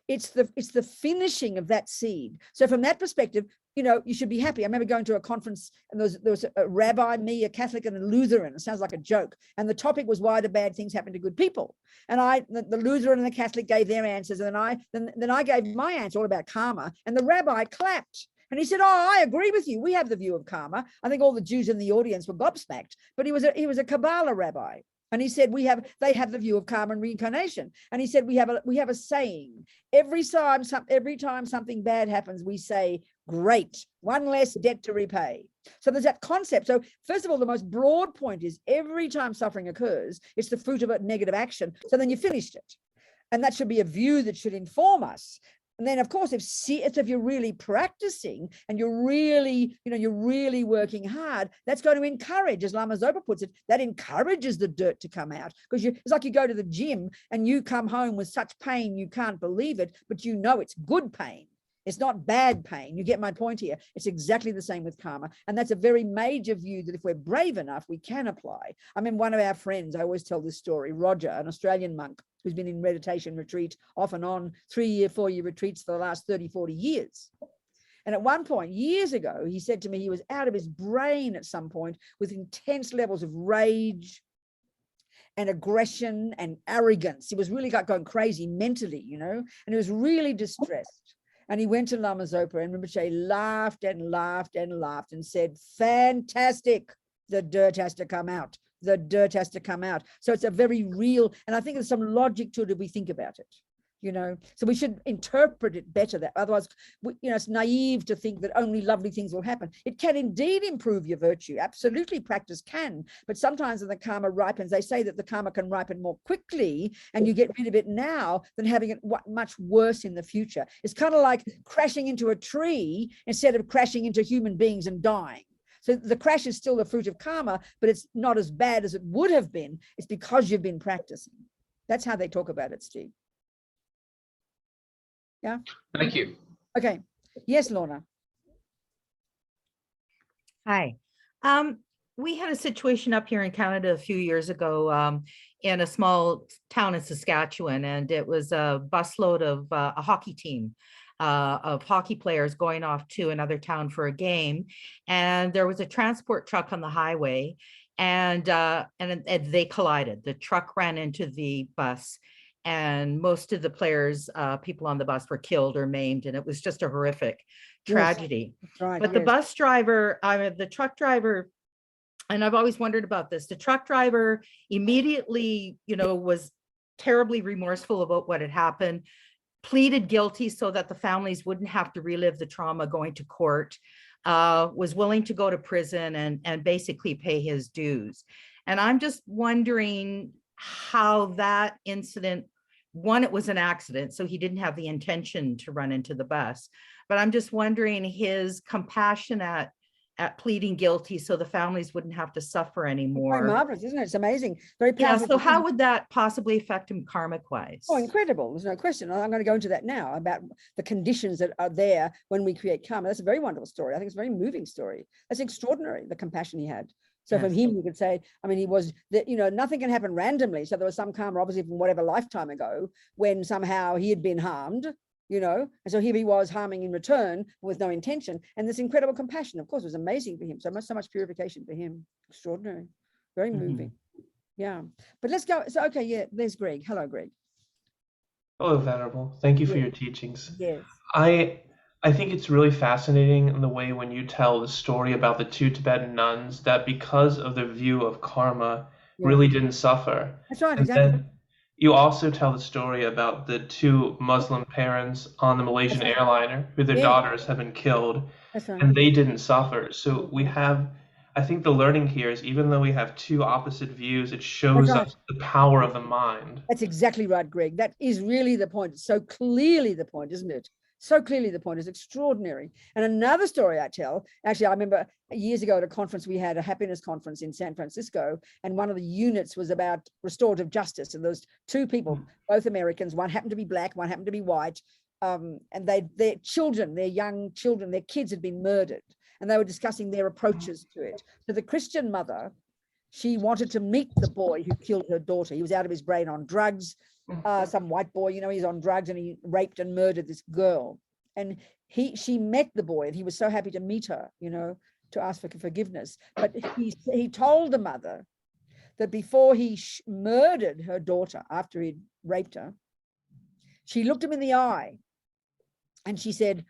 it's the finishing of that seed. So from that perspective, you should be happy. I remember going to a conference and there was a rabbi, me, a Catholic, and a Lutheran. It sounds like a joke. And the topic was why do bad things happen to good people? And the Lutheran and the Catholic gave their answers, and then I gave my answer all about karma, and the rabbi clapped. And he said, "Oh, I agree with you. We have the view of karma." I think all the Jews in the audience were gobsmacked, but he was a Kabbalah rabbi. And he said, they have the view of karma and reincarnation. And he said, we have a saying, every time something bad happens, we say, great, one less debt to repay. So there's that concept. So first of all, the most broad point is every time suffering occurs, it's the fruit of a negative action. So then you finished it. And that should be a view that should inform us. And then, of course, if you're really practicing and you're really working hard, that's going to encourage, as Lama Zopa puts it, that encourages the dirt to come out. Because it's like you go to the gym and you come home with such pain, you can't believe it, but it's good pain. It's not bad pain. You get my point here. It's exactly the same with karma. And that's a very major view that if we're brave enough, we can apply. I mean, one of our friends, I always tell this story, Roger, an Australian monk who's been in meditation retreat off and on 3-year, 4-year retreats for the last 30, 40 years. And at one point, years ago, he said to me, he was out of his brain at some point with intense levels of rage and aggression and arrogance. He was really going crazy mentally, and he was really distressed. And he went to Lama Zopa, and Rinpoche laughed and laughed and laughed and said, "Fantastic, the dirt has to come out. The dirt has to come out." So it's a very real, and I think there's some logic to it if we think about it, So we should interpret it better. That otherwise, it's naive to think that only lovely things will happen. It can indeed improve your virtue. Absolutely, practice can. But sometimes when the karma ripens, they say that the karma can ripen more quickly, and you get rid of it now than having it much worse in the future. It's kind of like crashing into a tree instead of crashing into human beings and dying. So the crash is still the fruit of karma, but it's not as bad as it would have been. It's because you've been practicing. That's how they talk about it, Steve. Yeah. Thank you. Okay. Yes, Lorna. Hi. We had a situation up here in Canada a few years ago in a small town in Saskatchewan, and it was a busload of a hockey team of hockey players going off to another town for a game. And there was a transport truck on the highway, and they collided. The truck ran into the bus, and most of the players, people on the bus, were killed or maimed, and it was just a horrific tragedy. Yes, that's right, but the bus driver, the truck driver, and I've always wondered about this, the truck driver immediately, was terribly remorseful about what had happened, pleaded guilty so that the families wouldn't have to relive the trauma going to court, was willing to go to prison and basically pay his dues. And I'm just wondering how that incident, one, it was an accident, so he didn't have the intention to run into the bus, but I'm just wondering his compassion at pleading guilty so the families wouldn't have to suffer anymore. Very marvelous, isn't it? It's amazing. Very Yeah, powerful. so how would that possibly affect him karmic wise? Oh, incredible. There's no question. I'm going to go into that now about the conditions that are there when we create karma. That's a very wonderful story. I think it's a very moving story. That's extraordinary, the compassion he had. So Yes. from him, you could say, I mean, he was that, nothing can happen randomly. So there was some karma, obviously, from whatever lifetime ago, when somehow he had been harmed, and so here he was harming in return with no intention. And this incredible compassion, of course, was amazing for him. So much purification for him. Extraordinary. Very moving. Yeah. But let's go. So, okay. Yeah. There's Greg. Hello, Greg. Hello, Venerable. Thank you for Yes. your teachings. Yes. I think it's really fascinating in the way when you tell the story about the 2 Tibetan nuns that because of their view of karma Yeah. really didn't suffer. That's right. And Exactly. then you also tell the story about the 2 Muslim parents on the Malaysian That's right. airliner who their Yeah. daughters have been killed That's right. and they didn't suffer. So we have I think the learning here is even though we have two opposite views, it shows right. us the power of the mind. That's exactly right, Greg. That is really the point. It's so clearly the point, isn't it? So clearly the point is extraordinary. And another story I tell, actually, I remember years ago at a conference, we had a happiness conference in San Francisco, and one of the units was about restorative justice. And those two people, both Americans, one happened to be black, one happened to be white. And their children, their young children, their kids had been murdered. And they were discussing their approaches to it. So the Christian mother, she wanted to meet the boy who killed her daughter. He was out of his brain on drugs. Some white boy, you know, he's on drugs, and he raped and murdered this girl. And she met the boy, and he was so happy to meet her, you know, to ask for forgiveness. But he told the mother that before he murdered her daughter, after he'd raped her, she looked him in the eye and she said,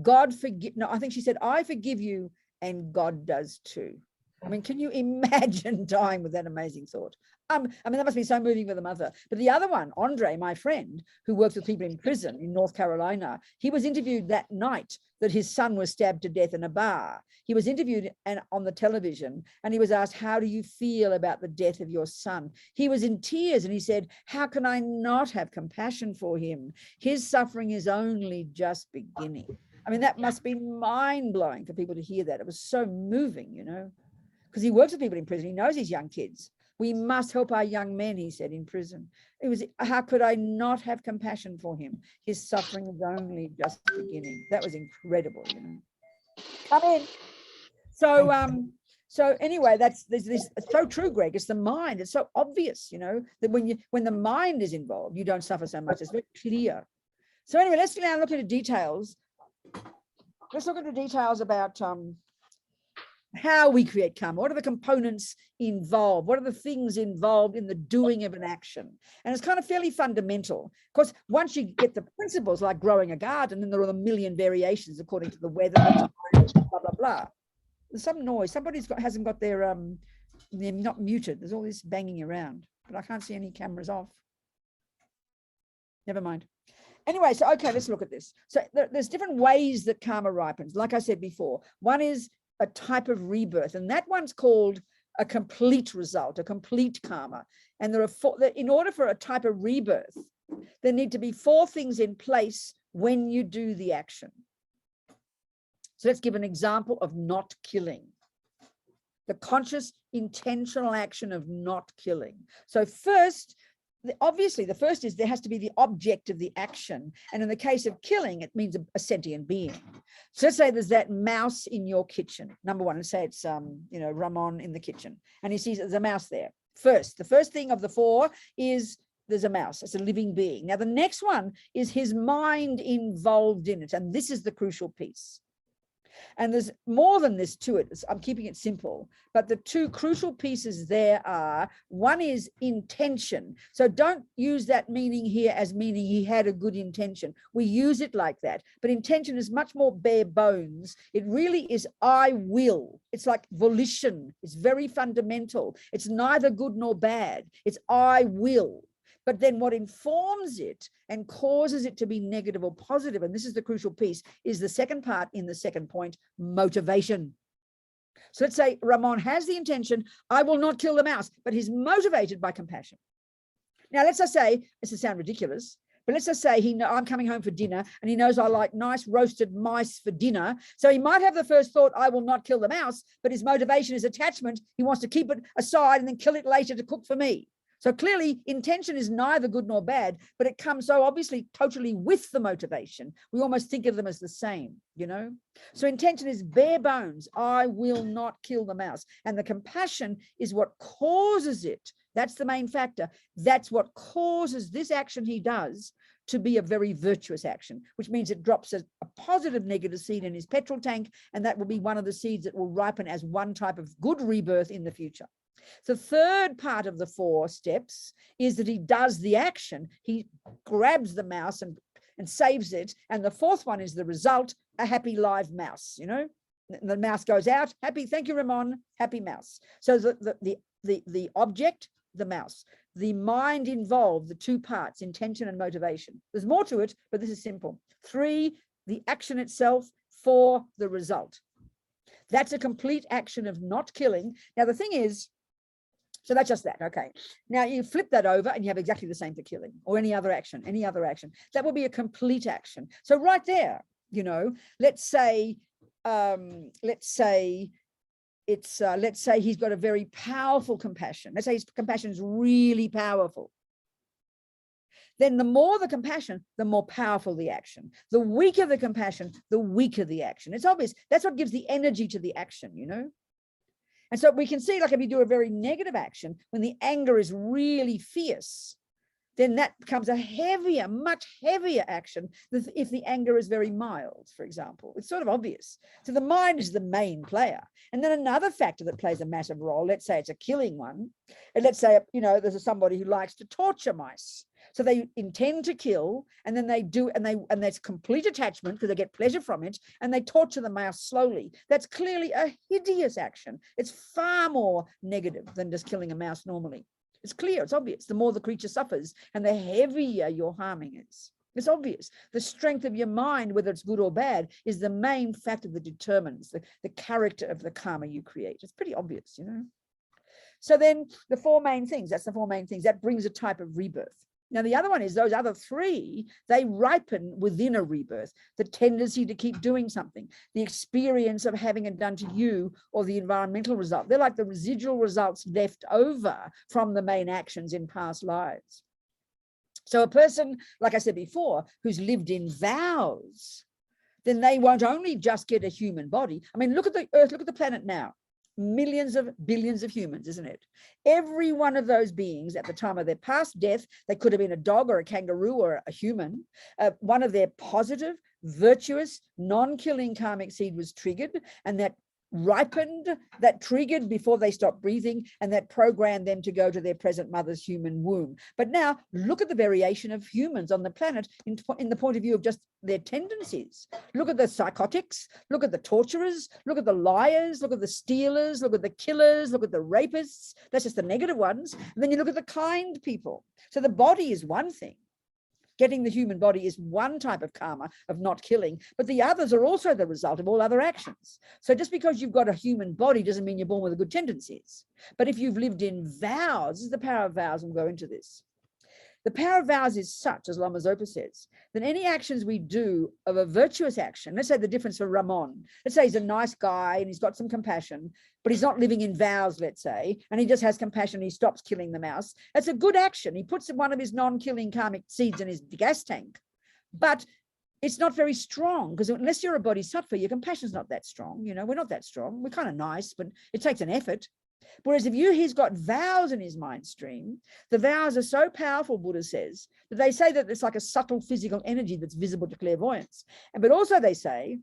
God forgive, no, I think she said, I forgive you, and God does too. I mean, can you imagine dying with that amazing thought? I mean, that must be so moving for the mother. But the other one, Andre, my friend, who works with people in prison in North Carolina, he was interviewed that night that his son was stabbed to death in a bar. He was interviewed on the television, and he was asked, how do you feel about the death of your son? He was in tears, and he said, how can I not have compassion for him? His suffering is only just beginning. I mean, that must be mind-blowing for people to hear that. It was so moving, you know, because he works with people in prison. He knows his young kids. We must help our young men, he said, in prison. It was, how could I not have compassion for him? His suffering is only just beginning. That was incredible, you know. Come in. So anyway, there's this, it's so true, Greg. It's the mind. It's so obvious, you know, that when the mind is involved, you don't suffer so much. It's very clear. So anyway, let's now look at the details. Let's look at the details about how we create karma. What are the components involved? What are the things involved in the doing of an action? And it's kind of fairly fundamental, because once you get the principles, like growing a garden, and there are a million variations according to the weather, blah, blah, blah. There's some noise. Somebody's hasn't got their, they're not muted. There's all this banging around, but I can't see any cameras off. Never mind. Anyway, so, okay, let's look at this. So there's different ways that karma ripens. Like I said before, one is a type of rebirth, and that one's called a complete result, a complete karma. And there are four, in order for a type of rebirth, there need to be four things in place when you do the action. So let's give an example of not killing. The conscious, intentional action of not killing. So first, obviously, the first is there has to be the object of the action. And in the case of killing, it means a sentient being. So let's say there's that mouse in your kitchen. Number one, let's say it's, you know, Ramon in the kitchen, and he sees there's a mouse there. The first thing of the four is there's a mouse. It's a living being. Now, the next one is his mind involved in it. And this is the crucial piece. And there's more than this to it. I'm keeping it simple, but the two crucial pieces there are, one is intention. So don't use that meaning here as meaning he had a good intention. We use it like that, but intention is much more bare bones. It really is I will. It's like volition. It's very fundamental. It's neither good nor bad. It's I will. But then what informs it and causes it to be negative or positive, and this is the crucial piece, is the second part in the second point, motivation. So let's say Ramon has the intention, I will not kill the mouse, but he's motivated by compassion. Now, let's just say, this will sound ridiculous, but let's just say I'm coming home for dinner, and he knows I like nice roasted mice for dinner. So he might have the first thought, I will not kill the mouse, but his motivation is attachment. He wants to keep it aside and then kill it later to cook for me. So clearly, intention is neither good nor bad, but it comes so obviously totally with the motivation. We almost think of them as the same, you know? So intention is bare bones. I will not kill the mouse. And the compassion is what causes it. That's the main factor. That's what causes this action he does to be a very virtuous action, which means it drops a positive negative seed in his petrol tank, and that will be one of the seeds that will ripen as one type of good rebirth in the future. The third part of the four steps is that he does the action. He grabs the mouse and saves it. And the fourth one is the result, a happy live mouse, you know, the mouse goes out happy. Thank you, Ramon. Happy mouse. So the object, the mouse, the mind involved, the two parts, intention and motivation. There's more to it, but this is simple. 3, the action itself. 4, the result. That's a complete action of not killing. Now, the thing is, so that's just that. Okay. Now you flip that over and you have exactly the same for killing or any other action, That will be a complete action. So right there, you know, let's say he's got a very powerful compassion. Let's say his compassion is really powerful. Then the more the compassion, the more powerful the action. The weaker the compassion, the weaker the action. It's obvious. That's what gives the energy to the action, you know? And so we can see, like if you do a very negative action, when the anger is really fierce, then that becomes a heavier, much heavier action than if the anger is very mild, for example. It's sort of obvious. So the mind is the main player. And then another factor that plays a massive role, let's say it's a killing one, and let's say, you know, there's somebody who likes to torture mice. So they intend to kill, and then they do, and that's complete attachment because they get pleasure from it, and they torture the mouse slowly. That's clearly a hideous action. It's far more negative than just killing a mouse normally. It's clear, it's obvious. The more the creature suffers and the heavier your harming is. It's obvious. The strength of your mind, whether it's good or bad, is the main factor that determines the character of the karma you create. It's pretty obvious, you know. So then the four main things, that's the four main things. That brings a type of rebirth. Now, the other one is those other three, they ripen within a rebirth. The tendency to keep doing something, the experience of having it done to you, or the environmental result. They're like the residual results left over from the main actions in past lives. So a person, like I said before, who's lived in vows, then they won't only just get a human body. I mean, look at the Earth, look at the planet now. Millions of billions of humans, isn't it? Every one of those beings at the time of their past death, they could have been a dog or a kangaroo or a human. One of their positive, virtuous, non-killing karmic seed was triggered, and that ripened, that triggered before they stopped breathing, and that programmed them to go to their present mother's human womb. But now look at the variation of humans on the planet in the point of view of just their tendencies. Look at the psychotics, look at the torturers, look at the liars, look at the stealers, look at the killers, look at the rapists. That's just the negative ones. And then you look at the kind people. So the body is one thing. Getting the human body is one type of karma of not killing, but the others are also the result of all other actions. So just because you've got a human body doesn't mean you're born with the good tendencies. But if you've lived in vows, this is the power of vows, and we'll go into this. The power of vows is such, as Lama Zopa says, that any actions we do of a virtuous action, let's say the difference for Ramon, let's say he's a nice guy and he's got some compassion, but he's not living in vows, let's say, and he just has compassion, he stops killing the mouse. That's a good action. He puts one of his non-killing karmic seeds in his gas tank, but it's not very strong, because unless you're a bodhisattva, your compassion's not that strong. You know, we're not that strong. We're kind of nice, but it takes an effort. Whereas if he's got vows in his mind stream, the vows are so powerful, Buddha says, that they say that it's like a subtle physical energy that's visible to clairvoyance. But also they say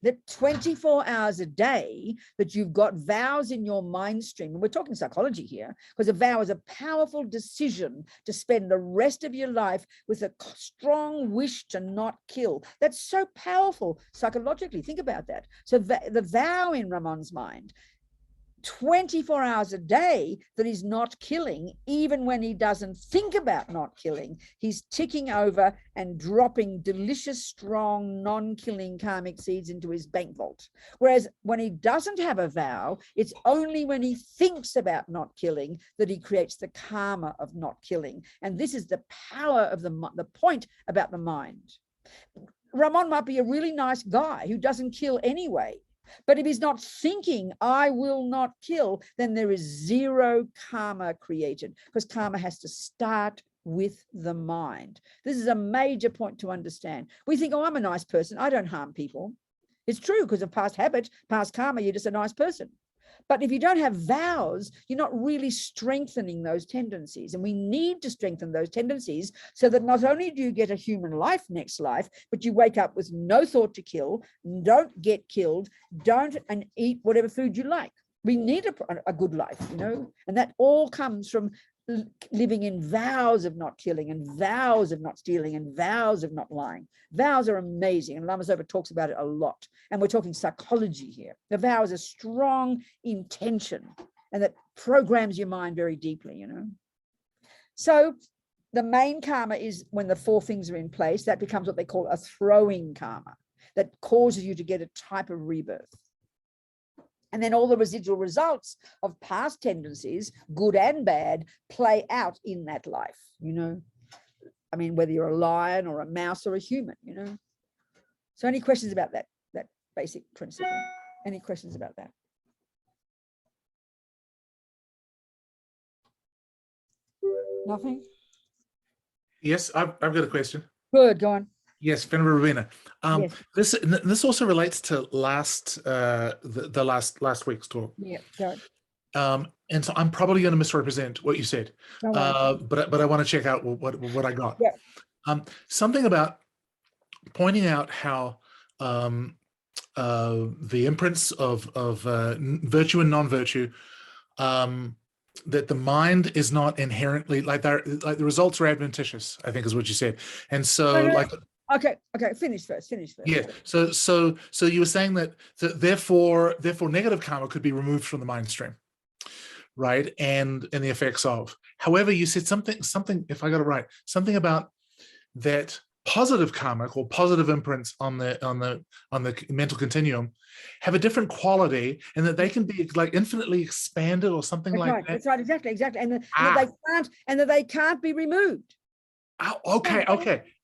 that 24 hours a day that you've got vows in your mind stream, and we're talking psychology here, because a vow is a powerful decision to spend the rest of your life with a strong wish to not kill. That's so powerful psychologically. Think about that. So the vow in Ramon's mind, 24 hours a day, that he's not killing, even when he doesn't think about not killing, he's ticking over and dropping delicious, strong, non-killing karmic seeds into his bank vault. Whereas when he doesn't have a vow, it's only when he thinks about not killing that he creates the karma of not killing. And this is the power of the point about the mind. Ramon might be a really nice guy who doesn't kill anyway, but if he's not thinking, I will not kill, then there is zero karma created, because karma has to start with the mind. This is a major point to understand. We think, oh, I'm a nice person, I don't harm people. It's true, because of past habit, past karma, you're just a nice person. But if you don't have vows, you're not really strengthening those tendencies. And we need to strengthen those tendencies so that not only do you get a human life next life, but you wake up with no thought to kill, don't get killed, and eat whatever food you like. We need a good life, you know, and that all comes from living in vows of not killing and vows of not stealing and vows of not lying. Vows are amazing, and Lama Zopa talks about it a lot. And we're talking psychology here. The vow is a strong intention, and that programs your mind very deeply, you know. So the main karma is when the four things are in place, that becomes what they call a throwing karma, that causes you to get a type of rebirth. And then all the residual results of past tendencies, good and bad, play out in that life, you know. I mean, whether you're a lion or a mouse or a human, you know. So any questions about that basic principle? Any questions about that? Nothing? Yes, I've got a question. Good, go on. Yes, Venerable Robina. Yes. This also relates to the last week's talk. Yeah, go on. And so I'm probably going to misrepresent what you said, Don't worry. but I want to check out what I got. Yeah. Something about pointing out how the imprints of virtue and non-virtue, that the mind is not inherently like the results are adventitious, I think is what you said. And so Okay, finish first. yeah, so you were saying that therefore negative karma could be removed from the mind stream, right? And the effects of. However, you said something, if I got it right, something about that positive karma or positive imprints on the mental continuum have a different quality, and that they can be like infinitely expanded or something That's like right. that. That's right, exactly. And that they can't be removed. Oh, okay.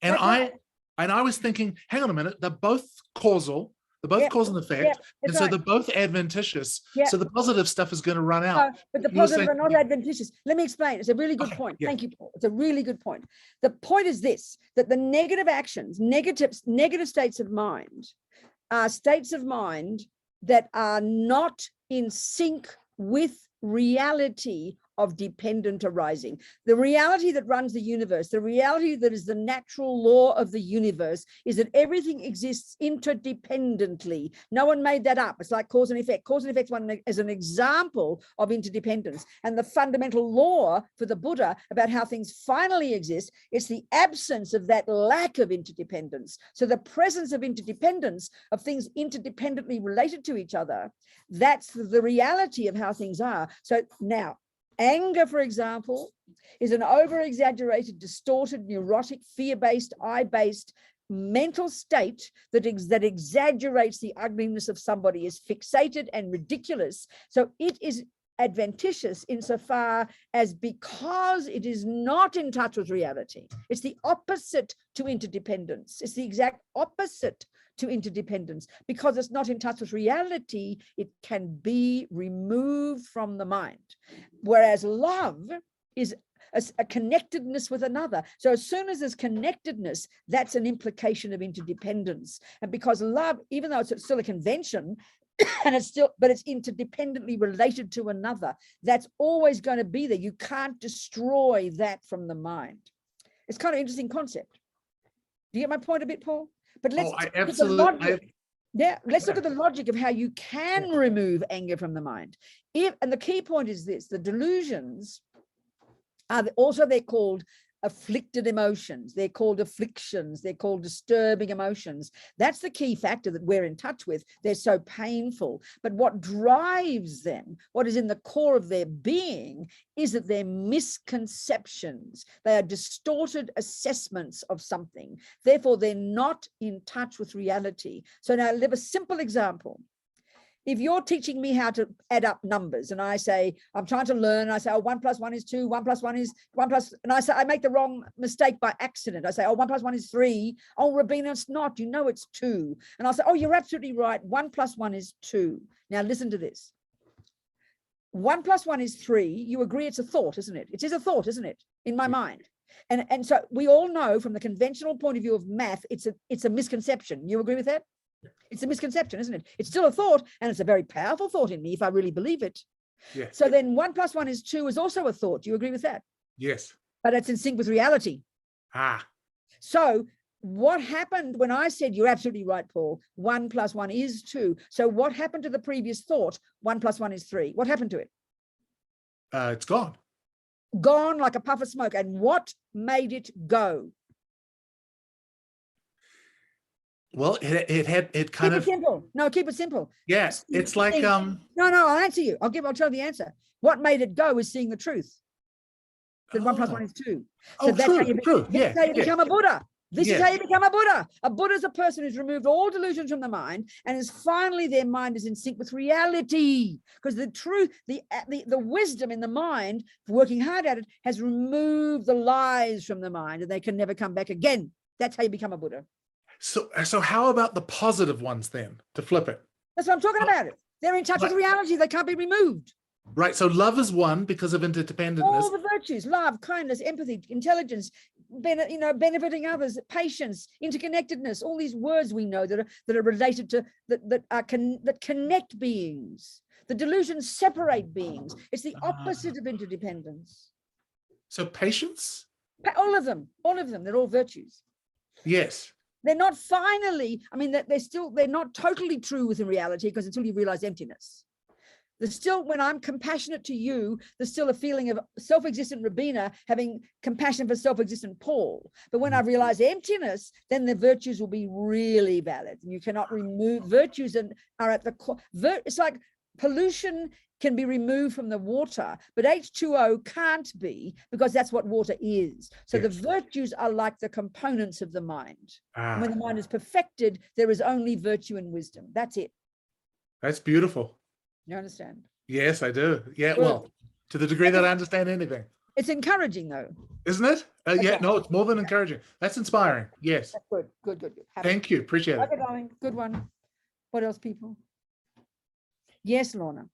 And That's right. I was thinking, hang on a minute, they're both causal. They're both Yeah, cause and effect, yeah, and that's so right. they're both adventitious. Yeah. So the positive stuff is going to run No, out. but the You were positive are saying- not adventitious. Let me explain. It's a really good Okay, point. yeah. Thank you, Paul. It's a really good point. The point is this, that the negative actions, negative states of mind are states of mind that are not in sync with reality of dependent arising. The reality that runs the universe, the reality that is the natural law of the universe, is that everything exists interdependently. No one made that up. It's like cause and effect. Cause and effect is an example of interdependence. And the fundamental law for the Buddha about how things finally exist, it's the absence of that lack of interdependence. So the presence of interdependence, of things interdependently related to each other, that's the reality of how things are. So now, anger, for example, is an over-exaggerated, distorted, neurotic, fear-based, I-based mental state that exaggerates the ugliness of somebody, is fixated and ridiculous. So it is adventitious insofar as because it is not in touch with reality. It's the opposite to interdependence. It's the exact opposite to interdependence. Because it's not in touch with reality, it can be removed from the mind. Whereas love is a connectedness with another. So as soon as there's connectedness, that's an implication of interdependence. And because love, even though it's still a convention, and it's interdependently related to another, that's always going to be there. You can't destroy that from the mind. It's kind of an interesting concept. Do you get my point a bit, Paul? But let's I absolutely. let's look at the logic of how you can remove anger from the mind. And the key point is this: the delusions are also, they're called afflicted emotions, they're called afflictions, they're called disturbing emotions. That's the key factor that we're in touch with. They're so painful, but what drives them, what is in the core of their being, is that they're misconceptions. They are distorted assessments of something. Therefore, they're not in touch with reality. So now I'll give a simple example. If you're teaching me how to add up numbers and I say, I'm trying to learn, and I say, oh, 1 + 1 is 2, 1 + 1 is 1 plus, and I say, I make the wrong mistake by accident. I say, oh, 1 + 1 is 3. Oh, Robina, it's not, you know it's 2. And I'll say, oh, you're absolutely right. 1 + 1 is 2. Now listen to this. 1 + 1 is 3. You agree it's a thought, isn't it? It is a thought, isn't it? In my mind. And so we all know from the conventional point of view of math, it's a misconception. You agree with that? It's a misconception, isn't it? It's still a thought, and it's a very powerful thought in me if I really believe it. Yes. So then 1 + 1 is 2 is also a thought. Do you agree with that? Yes. But it's in sync with reality. So what happened when I said, you're absolutely right, Paul, 1 + 1 is 2. So what happened to the previous thought, 1 + 1 is 3? What happened to it? It's gone. Gone like a puff of smoke. And what made it go? Well, it kind Keep of it simple. No, keep it simple. yes. It's like No, I'll answer you. I'll tell you the answer. What made it go is seeing the truth. That 1 + 1 is 2. So true. That's how you become a Buddha. This is how you become a Buddha. A Buddha is a person who's removed all delusions from the mind and is finally their mind is in sync with reality. Because the truth, the wisdom in the mind, working hard at it, has removed the lies from the mind and they can never come back again. That's how you become a Buddha. So how about the positive ones then, to flip it? That's what I'm talking about. They're in touch with reality. They can't be removed. Right. So love is one because of interdependentness. All the virtues, love, kindness, empathy, intelligence, benefiting others, patience, interconnectedness, all these words we know that are related to that connect beings. The delusions separate beings. It's the opposite of interdependence. So patience? All of them, they're all virtues. Yes. They're not finally, I mean, they're not totally true within reality because until you realize emptiness. There's still, when I'm compassionate to you, there's still a feeling of self-existent Robina having compassion for self-existent Paul. But when I realize emptiness, then the virtues will be really valid. And you cannot remove virtues and are at the core. It's like pollution can be removed from the water, but H2O can't be because that's what water is. So the virtues are like the components of the mind. And when the mind is perfected, there is only virtue and wisdom. That's it. That's beautiful. You understand? Yes, I do. Yeah, well, to the degree that I understand anything. It's encouraging though. Isn't it? Yeah, Okay. no, it's more than encouraging. That's inspiring. Yes. That's good. Thank you. Appreciate it. Okay, darling. Good one. What else, people? Yes, Lorna.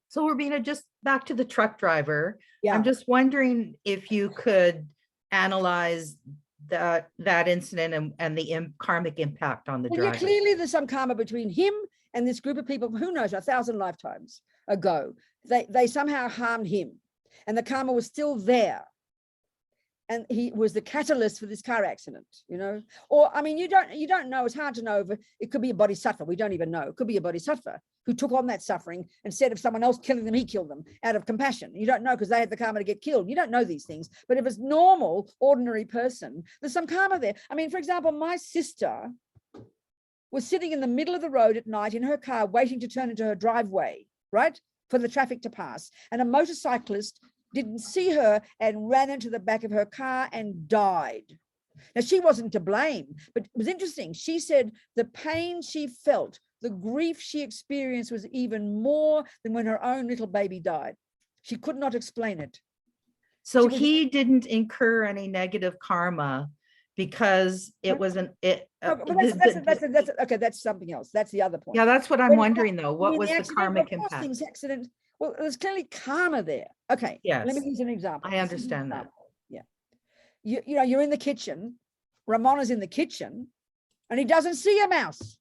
So Robina, just back to the truck driver. Yeah. I'm just wondering if you could analyze that incident and the karmic impact on the Well, yeah, driver. clearly there's some karma between him and this group of people, who knows, 1,000 lifetimes ago. They somehow harmed him and the karma was still there. And he was the catalyst for this car accident, you know? Or, I mean, you don't know, it's hard to know if it could be a bodhisattva, we don't even know. It could be a bodhisattva who took on that suffering. Instead of someone else killing them, he killed them out of compassion. You don't know because they had the karma to get killed. You don't know these things. But if it's normal, ordinary person, there's some karma there. I mean, for example, my sister was sitting in the middle of the road at night in her car, waiting to turn into her driveway, right? For the traffic to pass. And a motorcyclist didn't see her and ran into the back of her car and died. Now, she wasn't to blame, but it was interesting. She said the pain she felt, the grief she experienced was even more than when her own little baby died. She could not explain it. So he didn't incur any negative karma because it wasn't it. Okay, that's something else. That's the other point. Yeah, that's what I'm wondering though. What was the karmic impact? Accident. Well, there's clearly karma there. Okay. Yes. Let me use an example. I understand that. Yeah. You know, you're in the kitchen. Ramon is in the kitchen and he doesn't see a mouse.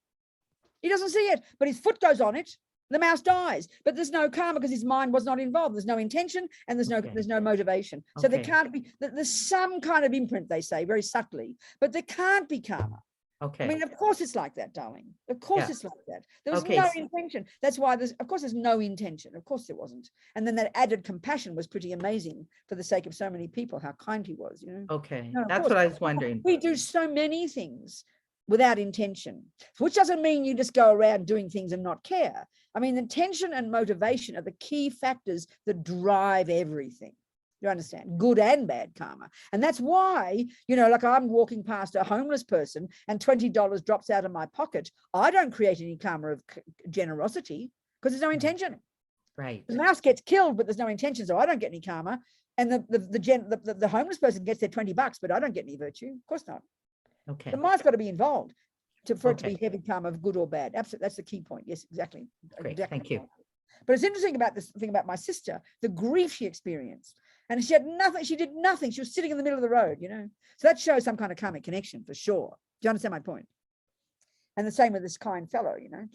He doesn't see it, but his foot goes on it. The mouse dies, but there's no karma because his mind was not involved. There's no intention and there's no motivation. So there can't be, there's some kind of imprint, they say very subtly, but there can't be karma. Okay. I mean, of course it's like that, darling. Of course it's like that. There was Okay, no so- intention. That's why there's no intention. Of course there wasn't. And then that added compassion was pretty amazing for the sake of so many people, how kind he was, you know? Okay, No, of that's course. what I was wondering. We do so many things without intention, which doesn't mean you just go around doing things and not care. I mean, intention and motivation are the key factors that drive everything. You understand? Good and bad karma. And that's why, you know, like I'm walking past a homeless person and $20 drops out of my pocket. I don't create any karma of generosity because there's no intention. Right. The mouse gets killed, but there's no intention, so I don't get any karma. And the homeless person gets their $20, but I don't get any virtue. Of course not. Okay. The mind's got to be involved for it to be Okay. heavy karma of good or bad. Absolutely, that's the key point. Yes, exactly. Great, Exactly thank you. right. But it's interesting about this thing about my sister, the grief she experienced. And she had nothing, she did nothing. She was sitting in the middle of the road, you know. So that shows some kind of karmic connection for sure. Do you understand my point? And the same with this kind fellow, you know.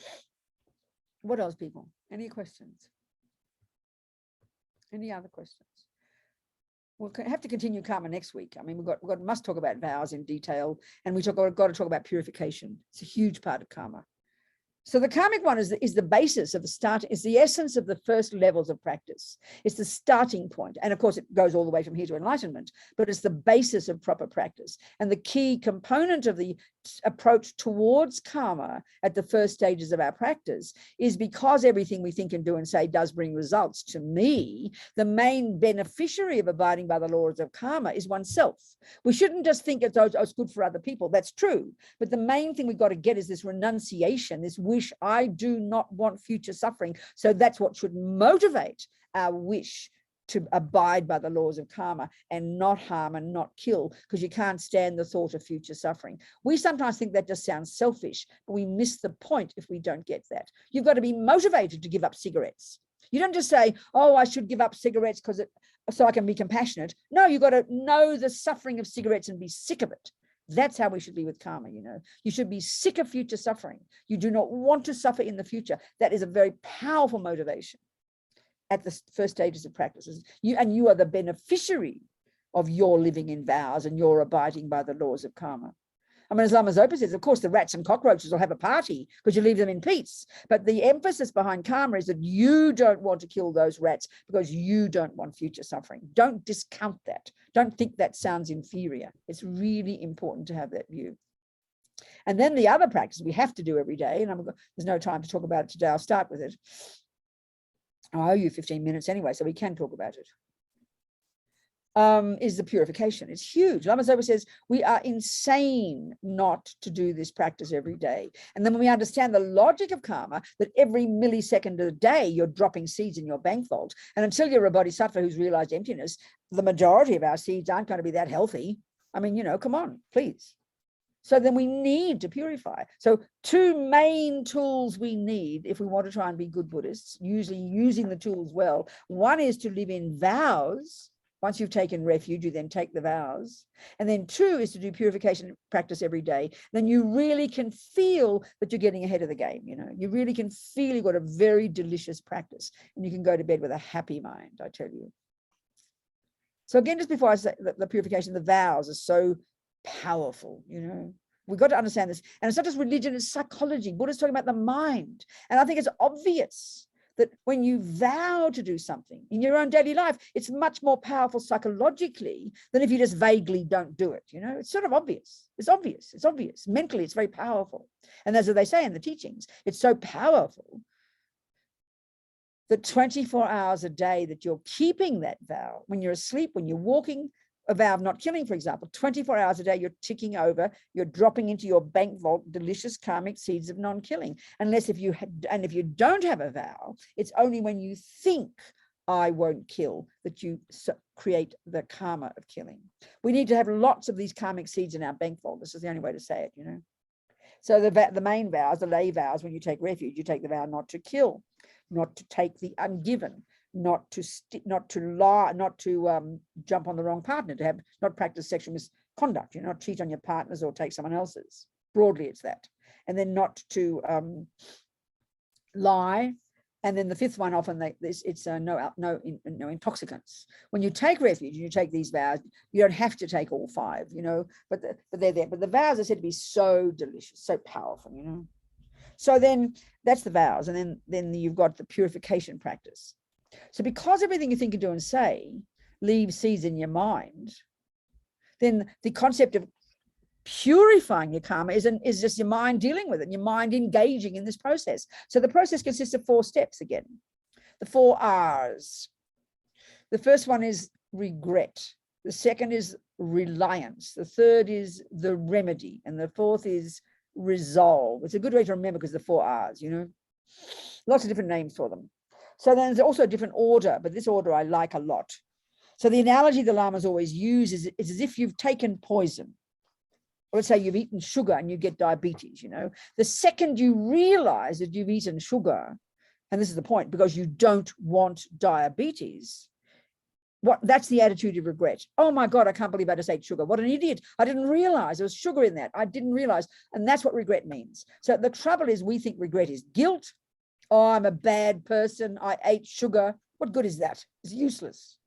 What else, people? Any questions? Any other questions? We'll have to continue karma next week. I mean, we must talk about vows in detail, and got to talk about purification. It's a huge part of karma. So the karmic one is the basis of the start, is the essence of the first levels of practice. It's the starting point. And of course, it goes all the way from here to enlightenment, but it's the basis of proper practice. And the key component of the approach towards karma at the first stages of our practice is, because everything we think and do and say does bring results to me, the main beneficiary of abiding by the laws of karma is oneself. We shouldn't just think it's good for other people. That's true. But the main thing we've got to get is this renunciation, this wish, I do not want future suffering. So that's what should motivate our wish to abide by the laws of karma and not harm and not kill, because you can't stand the thought of future suffering. We sometimes think that just sounds selfish, but we miss the point if we don't get that. You've got to be motivated to give up cigarettes. You don't just say, oh, I should give up cigarettes so I can be compassionate. No, you've got to know the suffering of cigarettes and be sick of it. That's how we should be with karma, you know. You should be sick of future suffering. You do not want to suffer in the future. That is a very powerful motivation at the first stages of practices. You are the beneficiary of your living in vows and your abiding by the laws of karma. I mean, as Lama Zopa says, of course, the rats and cockroaches will have a party because you leave them in peace. But the emphasis behind karma is that you don't want to kill those rats because you don't want future suffering. Don't discount that. Don't think that sounds inferior. It's really important to have that view. And then the other practice we have to do every day, and there's no time to talk about it today, I'll start with it. I owe you 15 minutes anyway, so we can talk about it. Is the purification. It's huge. Lama Zopa says we are insane not to do this practice every day. And then when we understand the logic of karma, that every millisecond of the day you're dropping seeds in your bank vault, and until you're a bodhisattva who's realized emptiness, the majority of our seeds aren't going to be that healthy. I mean, you know, come on, please. So then we need to purify. So two main tools we need if we want to try and be good Buddhists, usually using the tools well. One is to live in vows. Once you've taken refuge, you then take the vows. And then two is to do purification practice every day. Then you really can feel that you're getting ahead of the game. You know, you really can feel you've got a very delicious practice and you can go to bed with a happy mind, I tell you. So again, just before I say the purification, the vows are so powerful, you know. We've got to understand this. And it's not just religion, it's psychology. Buddha's talking about the mind. And I think it's obvious that when you vow to do something in your own daily life, it's much more powerful psychologically than if you just vaguely don't do it. You know, it's sort of obvious. It's obvious. It's obvious. Mentally, it's very powerful. And as they say in the teachings, it's so powerful that 24 hours a day that you're keeping that vow, when you're asleep, when you're walking, a vow of not killing, for example, 24 hours a day, you're ticking over, you're dropping into your bank vault delicious karmic seeds of non-killing. Unless if you don't have a vow, it's only when you think I won't kill that you create the karma of killing. We need to have lots of these karmic seeds in our bank vault. This is the only way to say it, you know. So the main vows, the lay vows, when you take refuge, you take the vow not to kill, not to take the ungiven, not to lie, not to jump on the wrong partner, to not practice sexual misconduct, you know, not cheat on your partners or take someone else's. Broadly, it's that. And then not to lie. And then the fifth one, often it's no intoxicants. When you take refuge and you take these vows, you don't have to take all five, you know, but they're there. But the vows are said to be so delicious, so powerful, you know. So then that's the vows, and then you've got the purification practice. So because everything you think and do and say leaves seeds in your mind, then the concept of purifying your karma is just your mind dealing with it, and your mind engaging in this process. So the process consists of 4 steps again, the 4 R's. The first one is regret. The second is reliance. The third is the remedy. And the fourth is resolve. It's a good way to remember because the 4 R's, you know, lots of different names for them. So then there's also a different order, but this order I like a lot. So the analogy the Lamas always use is as if you've taken poison. Or let's say you've eaten sugar and you get diabetes, you know. The second you realize that you've eaten sugar, and this is the point, because you don't want diabetes, that's the attitude of regret. Oh my God, I can't believe I just ate sugar. What an idiot. I didn't realize there was sugar in that. I didn't realize. And that's what regret means. So the trouble is we think regret is guilt. Oh, I'm a bad person. I ate sugar. What good is that? It's useless.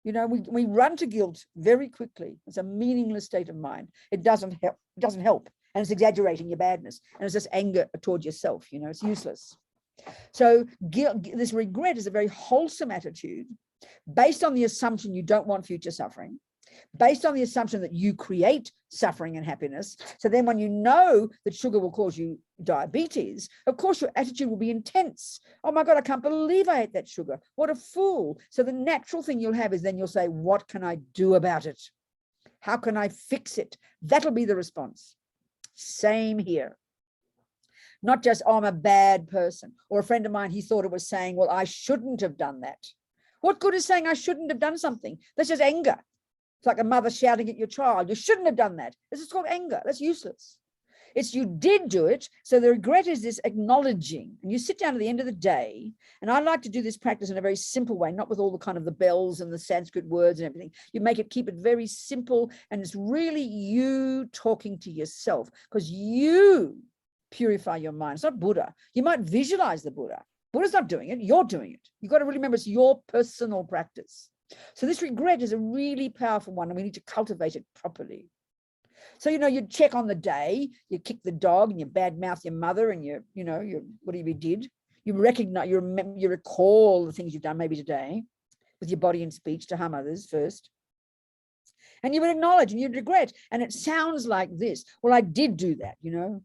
You know, we run to guilt very quickly. It's a meaningless state of mind. It doesn't help. It doesn't help. and it's exaggerating your badness, and it's just anger toward yourself. You know, it's useless. So this regret is a very wholesome attitude based on the assumption you don't want future suffering, based on the assumption that you create suffering and happiness. So then when you know that sugar will cause you diabetes, of course your attitude will be intense. Oh my God, I can't believe I ate that sugar. What a fool. So the natural thing you'll have is then you'll say, what can I do about it? How can I fix it? That'll be the response. Same here. Not just, oh, I'm a bad person. Or a friend of mine, he thought it was saying, well, I shouldn't have done that. What good is saying I shouldn't have done something? That's just anger. It's like a mother shouting at your child, you shouldn't have done that. This is called anger. That's useless. It's you did do it. So the regret is this acknowledging. And you sit down at the end of the day, and I like to do this practice in a very simple way, not with all the kind of the bells and the Sanskrit words and everything. You keep it very simple, and it's really you talking to yourself, because you purify your mind. It's not Buddha. You might visualize the Buddha. Buddha's not doing it. You're doing it. You've got to really remember it's your personal practice. So this regret is a really powerful one, and we need to cultivate it properly. So, you know, you check on the day, you kick the dog and you badmouth your mother and you whatever you did, you recognize, you recall the things you've done maybe today with your body and speech to harm others first. And you would acknowledge and you'd regret. And it sounds like this. Well, I did do that, you know,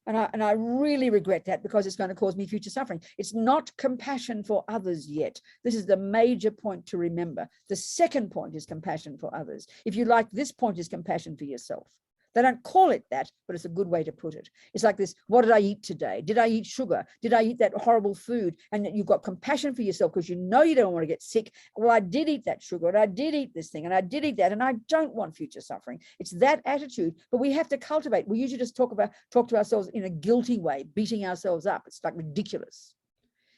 and I really regret that because it's going to cause me future suffering. It's not compassion for others yet. This is the major point to remember. The second point is compassion for others. If you like, this point is compassion for yourself. They don't call it that, but it's a good way to put it. It's like this, what did I eat today? Did I eat sugar? Did I eat that horrible food? And you've got compassion for yourself because you know you don't want to get sick. Well, I did eat that sugar, and I did eat this thing, and I did eat that, and I don't want future suffering. It's that attitude, but we have to cultivate. We usually just talk to ourselves in a guilty way, beating ourselves up. It's like ridiculous.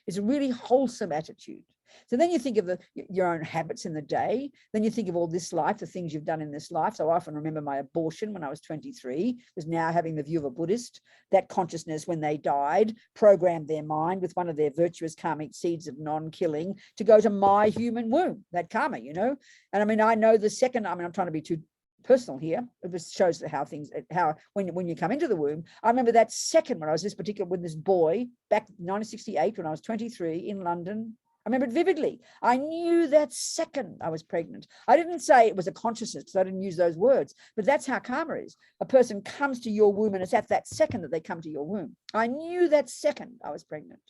It's a really wholesome attitude. So then you think of your own habits in the day. Then you think of all this life, the things you've done in this life. So I often remember my abortion when I was 23, was now having the view of a Buddhist. That consciousness, when they died, programmed their mind with one of their virtuous karmic seeds of non-killing to go to my human womb, that karma, you know. And I mean, I know the second, I mean, I'm trying to be too personal here. It just shows how when you come into the womb. I remember that second when I was with this boy back in 1968 when I was 23 in London. I remember it vividly. I knew that second I was pregnant. I didn't say it was a consciousness because I didn't use those words, but that's how karma is. A person comes to your womb and it's at that second that they come to your womb. I knew that second I was pregnant.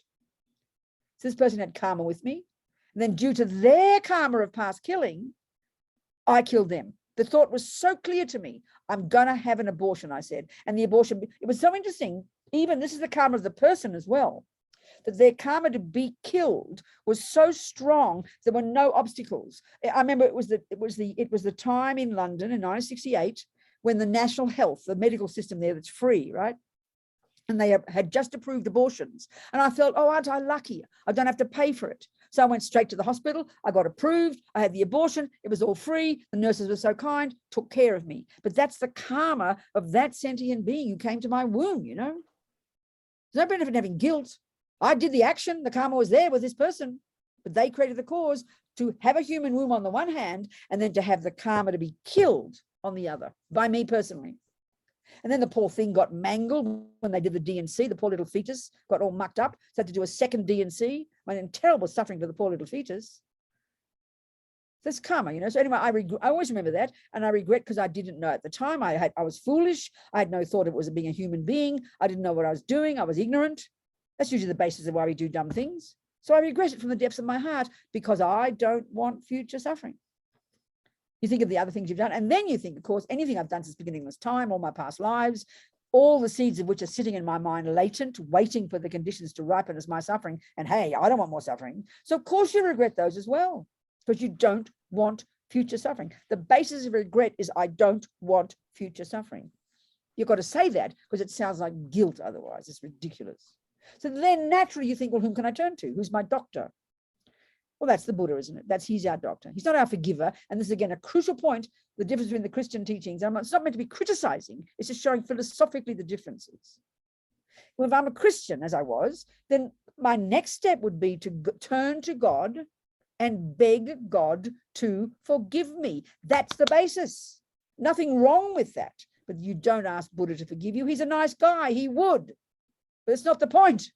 So this person had karma with me. And then due to their karma of past killing, I killed them. The thought was so clear to me. I'm going to have an abortion, I said. And the abortion, it was so interesting. Even this is the karma of the person as well. That their karma to be killed was so strong, there were no obstacles. I remember it was the time in London in 1968 when the national health, the medical system there that's free, right? And they had just approved abortions. And I felt, oh, aren't I lucky? I don't have to pay for it. So I went straight to the hospital. I got approved. I had the abortion. It was all free. The nurses were so kind, took care of me. But that's the karma of that sentient being who came to my womb, you know? There's no benefit in having guilt. I did the action, the karma was there with this person, but they created the cause to have a human womb on the one hand, and then to have the karma to be killed on the other, by me personally. And then the poor thing got mangled when they did the D&C, the poor little fetus got all mucked up, so had to do a second D&C, and terrible suffering for the poor little fetus. That's karma, you know. So anyway, I always remember that, and I regret because I didn't know at the time. I was foolish. I had no thought it was being a human being. I didn't know what I was doing. I was ignorant. That's usually the basis of why we do dumb things. So I regret it from the depths of my heart because I don't want future suffering. You think of the other things you've done, and then you think, of course, anything I've done since the beginning of this time, all my past lives, all the seeds of which are sitting in my mind latent, waiting for the conditions to ripen as my suffering. And hey, I don't want more suffering. So of course you regret those as well, because you don't want future suffering. The basis of regret is I don't want future suffering. You've got to say that because it sounds like guilt otherwise. It's ridiculous. So then naturally you think, well, whom can I turn to? Who's my doctor? Well, that's the Buddha, isn't it? He's our doctor. He's not our forgiver. And this is, again, a crucial point, the difference between the Christian teachings. It's not meant to be criticizing. It's just showing philosophically the differences. Well, if I'm a Christian, as I was, then my next step would be to turn to God and beg God to forgive me. That's the basis. Nothing wrong with that. but you don't ask Buddha to forgive you. He's a nice guy. He would, but it's not the point.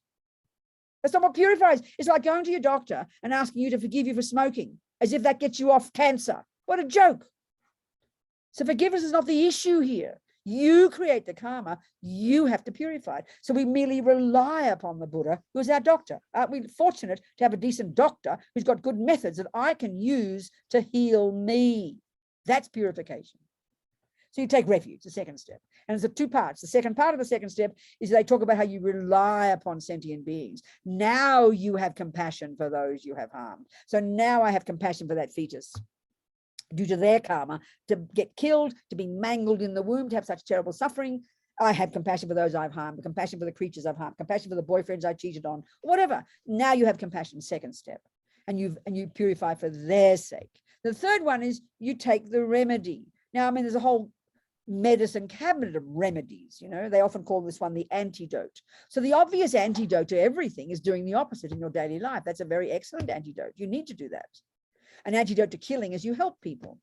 That's not what purifies. It's like going to your doctor and asking you to forgive you for smoking, as if that gets you off cancer. What a joke. So forgiveness is not the issue here. You create the karma, you have to purify it. So we merely rely upon the Buddha, who's our doctor. Aren't we fortunate to have a decent doctor who's got good methods that I can use to heal me? That's purification. So you take refuge, the second step. And it's a two parts. The second part of the second step is they talk about how you rely upon sentient beings. Now you have compassion for those you have harmed. So now I have compassion for that fetus, due to their karma, to get killed, to be mangled in the womb, to have such terrible suffering. I have compassion for those I've harmed, compassion for the creatures I've harmed, compassion for the boyfriends I cheated on, whatever. Now you have compassion, second step, and you purify for their sake. The third one is you take the remedy. Now, I mean, there's a whole medicine cabinet of remedies, you know, they often call this one the antidote. So the obvious antidote to everything is doing the opposite in your daily life. That's a very excellent antidote. You need to do that. An antidote to killing is you help people.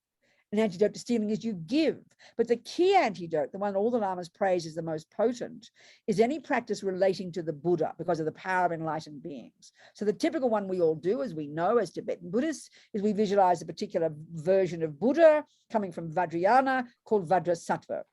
An antidote to stealing is you give. But the key antidote, the one all the Lamas praise is the most potent, is any practice relating to the Buddha because of the power of enlightened beings. So the typical one we all do, as we know, as Tibetan Buddhists, is we visualize a particular version of Buddha coming from Vajrayana called Vajrasattva.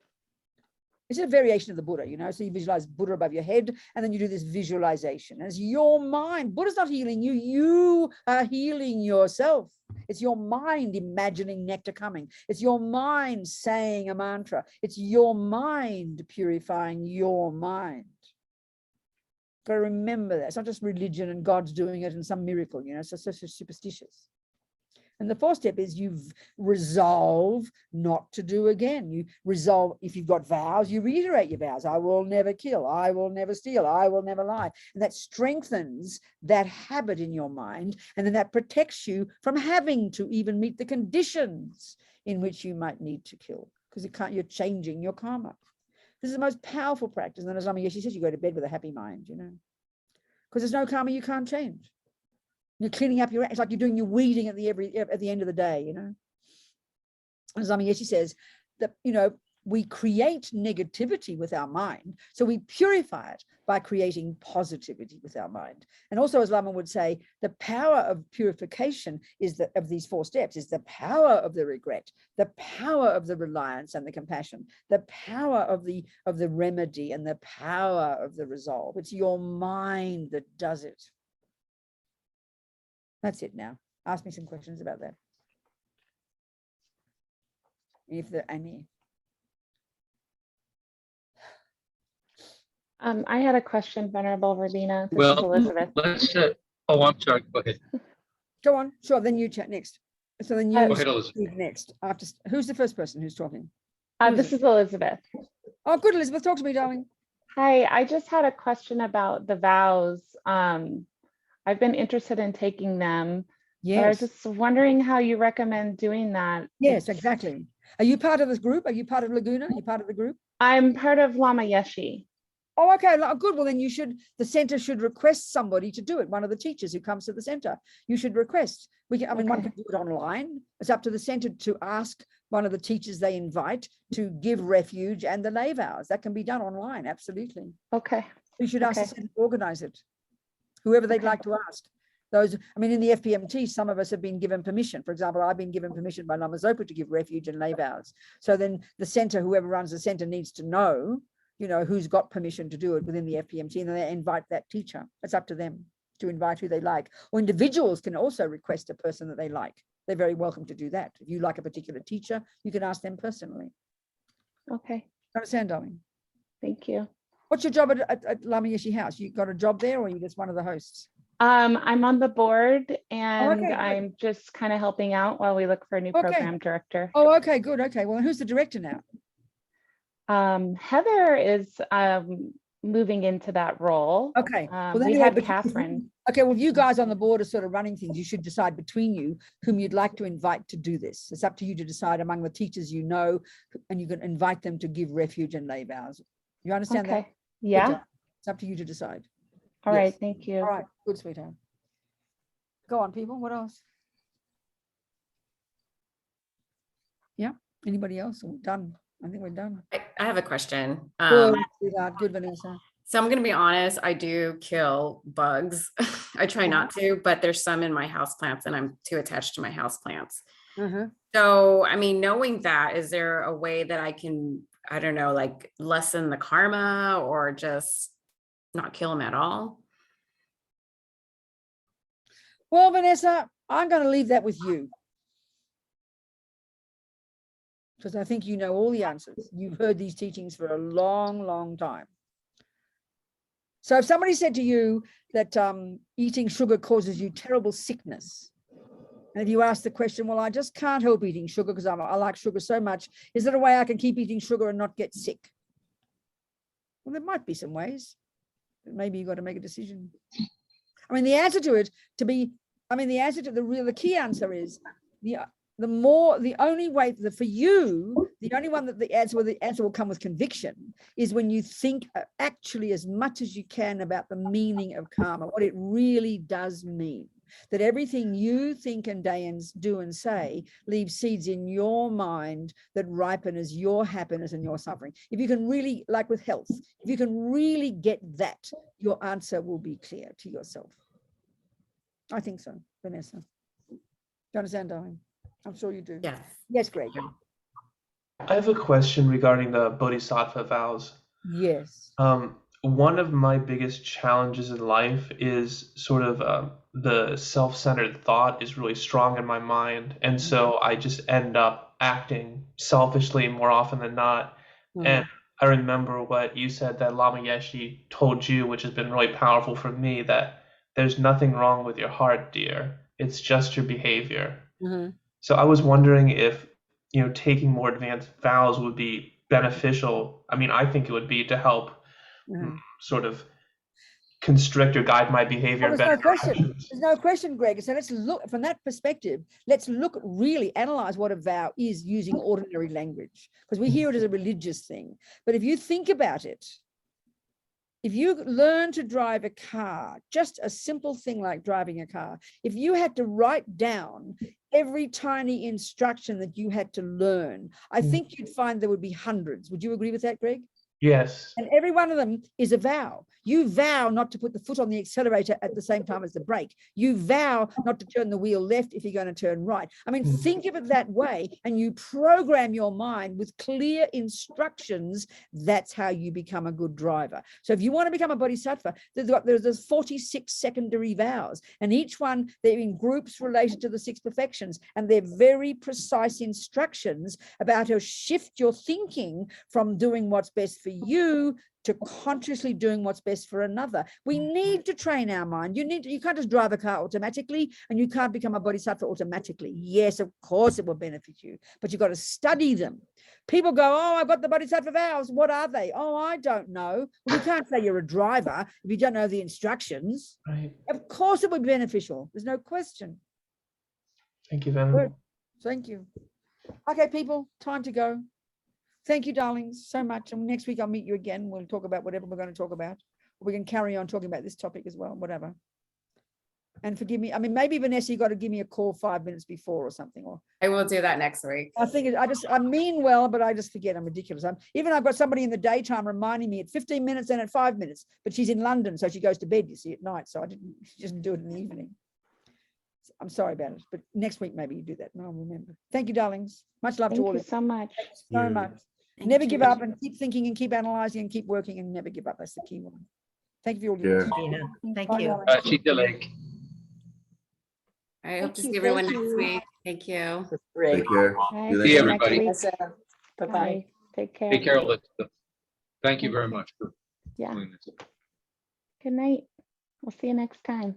It's a variation of the Buddha, you know, so you visualize Buddha above your head, and then you do this visualization. As your mind, Buddha's not healing you, you are healing yourself. It's your mind imagining nectar coming. It's your mind saying a mantra. It's your mind purifying your mind. Got to remember that. It's not just religion and God's doing it and some miracle, you know, it's just so superstitious. And the fourth step is you resolve not to do again. You resolve, if you've got vows, you reiterate your vows. I will never kill. I will never steal. I will never lie. And that strengthens that habit in your mind. And then that protects you from having to even meet the conditions in which you might need to kill, because you're changing your karma. This is the most powerful practice. And then as Lama Yeshe says, you go to bed with a happy mind, you know, because there's no karma you can't change. You're cleaning up your, it's like you're doing your weeding at the end of the day, you know. As Lama Yeshe says, that, you know, we create negativity with our mind, so we purify it by creating positivity with our mind. And also, as Lama would say, the power of purification is of these four steps is the power of the regret, the power of the reliance and the compassion, the power of the remedy, and the power of the resolve. It's your mind that does it. That's it now. Ask me some questions about that, if there are any. I had a question, Venerable Robina. This is Well, Elizabeth. let's, oh, I'm sorry, go ahead. Go on, sure, then you chat next. So then Go you ahead, Elizabeth. speak next. After, who's the first person who's talking? This is Elizabeth. Oh, good, Elizabeth, talk to me, darling. Hi, I just had a question about the vows. I've been interested in taking them. But I was Yes, just wondering how you recommend doing that. yes, exactly. Are you part of this group? Are you part of Laguna? Are you part of the group? I'm part of Lama Yeshe. Oh, okay, good. Well, then the center should request somebody to do it. One of the teachers who comes to the center, you should request. One can do it online. It's up to the center to ask one of the teachers they invite to give refuge and the lay vows. That can be done online, absolutely. Okay. You should ask the center to organize it, whoever they'd like to ask. Those, I mean, in the FPMT, some of us have been given permission. For example, I've been given permission by Lama Zopa to give refuge and lay vows. So then the center, whoever runs the center, needs to know, you know, who's got permission to do it within the FPMT, and then they invite that teacher. It's up to them to invite who they like. Or individuals can also request a person that they like. They're very welcome to do that. If you like a particular teacher, you can ask them personally. Okay. Understand, darling? Thank you. What's your job at Lama Yeshe House? You got a job there, or are you just one of the hosts? I'm on the board, and okay, I'm just kind of helping out while we look for a new program director. Oh, okay, good. Okay, well, who's the director now? Heather is moving into that role. Okay, well, then we anyway, had but Catherine. Okay, well, you guys on the board are sort of running things. You should decide between you whom you'd like to invite to do this. It's up to you to decide among the teachers you know, and you can invite them to give refuge and lay vows. You understand that? Okay. Yeah. It's up to you to decide. All right. Thank you. All right. Good, sweetheart. Go on, people. What else? Yeah. Anybody else? Done. I think we're done. I have a question. Good, sweetheart. Good, Vanessa. So I'm gonna be honest, I do kill bugs. I try not to, but there's some in my houseplants and I'm too attached to my houseplants. So, I mean, knowing that, is there a way that I can, I don't know, like lessen the karma or just not kill them at all? Well, Vanessa, I'm going to leave that with you. Because I think you know all the answers. You've heard these teachings for a long, long time. So if somebody said to you that eating sugar causes you terrible sickness, and if you ask the question, well, I just can't help eating sugar because I like sugar so much, is there a way I can keep eating sugar and not get sick? Well, there might be some ways, but maybe you've got to make a decision. I mean, the answer to it, the key answer is the only way that for you, the only one that the answer will come with conviction is when you think actually as much as you can about the meaning of karma, what it really does mean. That everything you think and do and say leaves seeds in your mind that ripen as your happiness and your suffering. If you can really, like with health, if you can really get that, your answer will be clear to yourself. I think so, Vanessa. Do you understand, darling? I'm sure you do. Yes. Yes, Greg. I have a question regarding the Bodhisattva vows. Yes. One of my biggest challenges in life is sort of the self-centered thought is really strong in my mind. And so I just end up acting selfishly more often than not. And I remember what you said that Lama Yeshe told you, which has been really powerful for me, that there's nothing wrong with your heart, dear. It's just your behavior. So I was wondering if, taking more advanced vows would be beneficial. I mean, I think it would be to help sort of constrict or guide my behavior. Well, there's no question. There's no question, Greg. So let's look from that perspective. Let's really analyze what a vow is using ordinary language, because we hear it as a religious thing. But if you think about it, if you learn to drive a car, just a simple thing like driving a car, if you had to write down every tiny instruction that you had to learn, I think you'd find there would be hundreds. Would you agree with that, Greg? Yes. And every one of them is a vow. You vow not to put the foot on the accelerator at the same time as the brake. You vow not to turn the wheel left if you're going to turn right. I mean, think of it that way, and you program your mind with clear instructions. That's how you become a good driver. So if you want to become a bodhisattva, there's 46 secondary vows, and each one, they're in groups related to the 6 perfections, and they're very precise instructions about how to shift your thinking from doing what's best for you to consciously doing what's best for another. We need to train our mind. You can't just drive a car automatically, and you can't become a bodhisattva automatically. Yes, of course it will benefit you, but you've got to study them. People go, oh, I've got the bodhisattva vows. What are they? Oh, I don't know. Well, you can't say you're a driver if you don't know the instructions. Right. Of course it would be beneficial. There's no question. Thank you, Venerable. Good. Thank you. Okay, people, time to go. Thank you, darlings, so much. And next week I'll meet you again. We'll talk about whatever we're going to talk about. We can carry on talking about this topic as well, whatever. And forgive me. I mean, maybe Vanessa, you got to give me a call 5 minutes before or something. Or I will do that next week. I mean well, but I just forget. I'm ridiculous. I've got somebody in the daytime reminding me at 15 minutes and at 5 minutes, but she's in London, so she goes to bed, you see, at night. So she doesn't do it in the evening. I'm sorry about it, but next week maybe you do that and I'll remember. Thank you, darlings. Much love to all of you. Thank you so much. So much. Never give up, and keep thinking and keep analyzing and keep working and never give up. That's the key one. Thank you for all your Tina. Thank Bye, you. darling. Cheat the lake. I hope to see you, everyone thank next you. week. Thank you. Take care. Bye. See you See next week. everybody. Bye. Take care. Take care of it. Thank you very much for Yeah. doing this. Good night. We'll see you next time.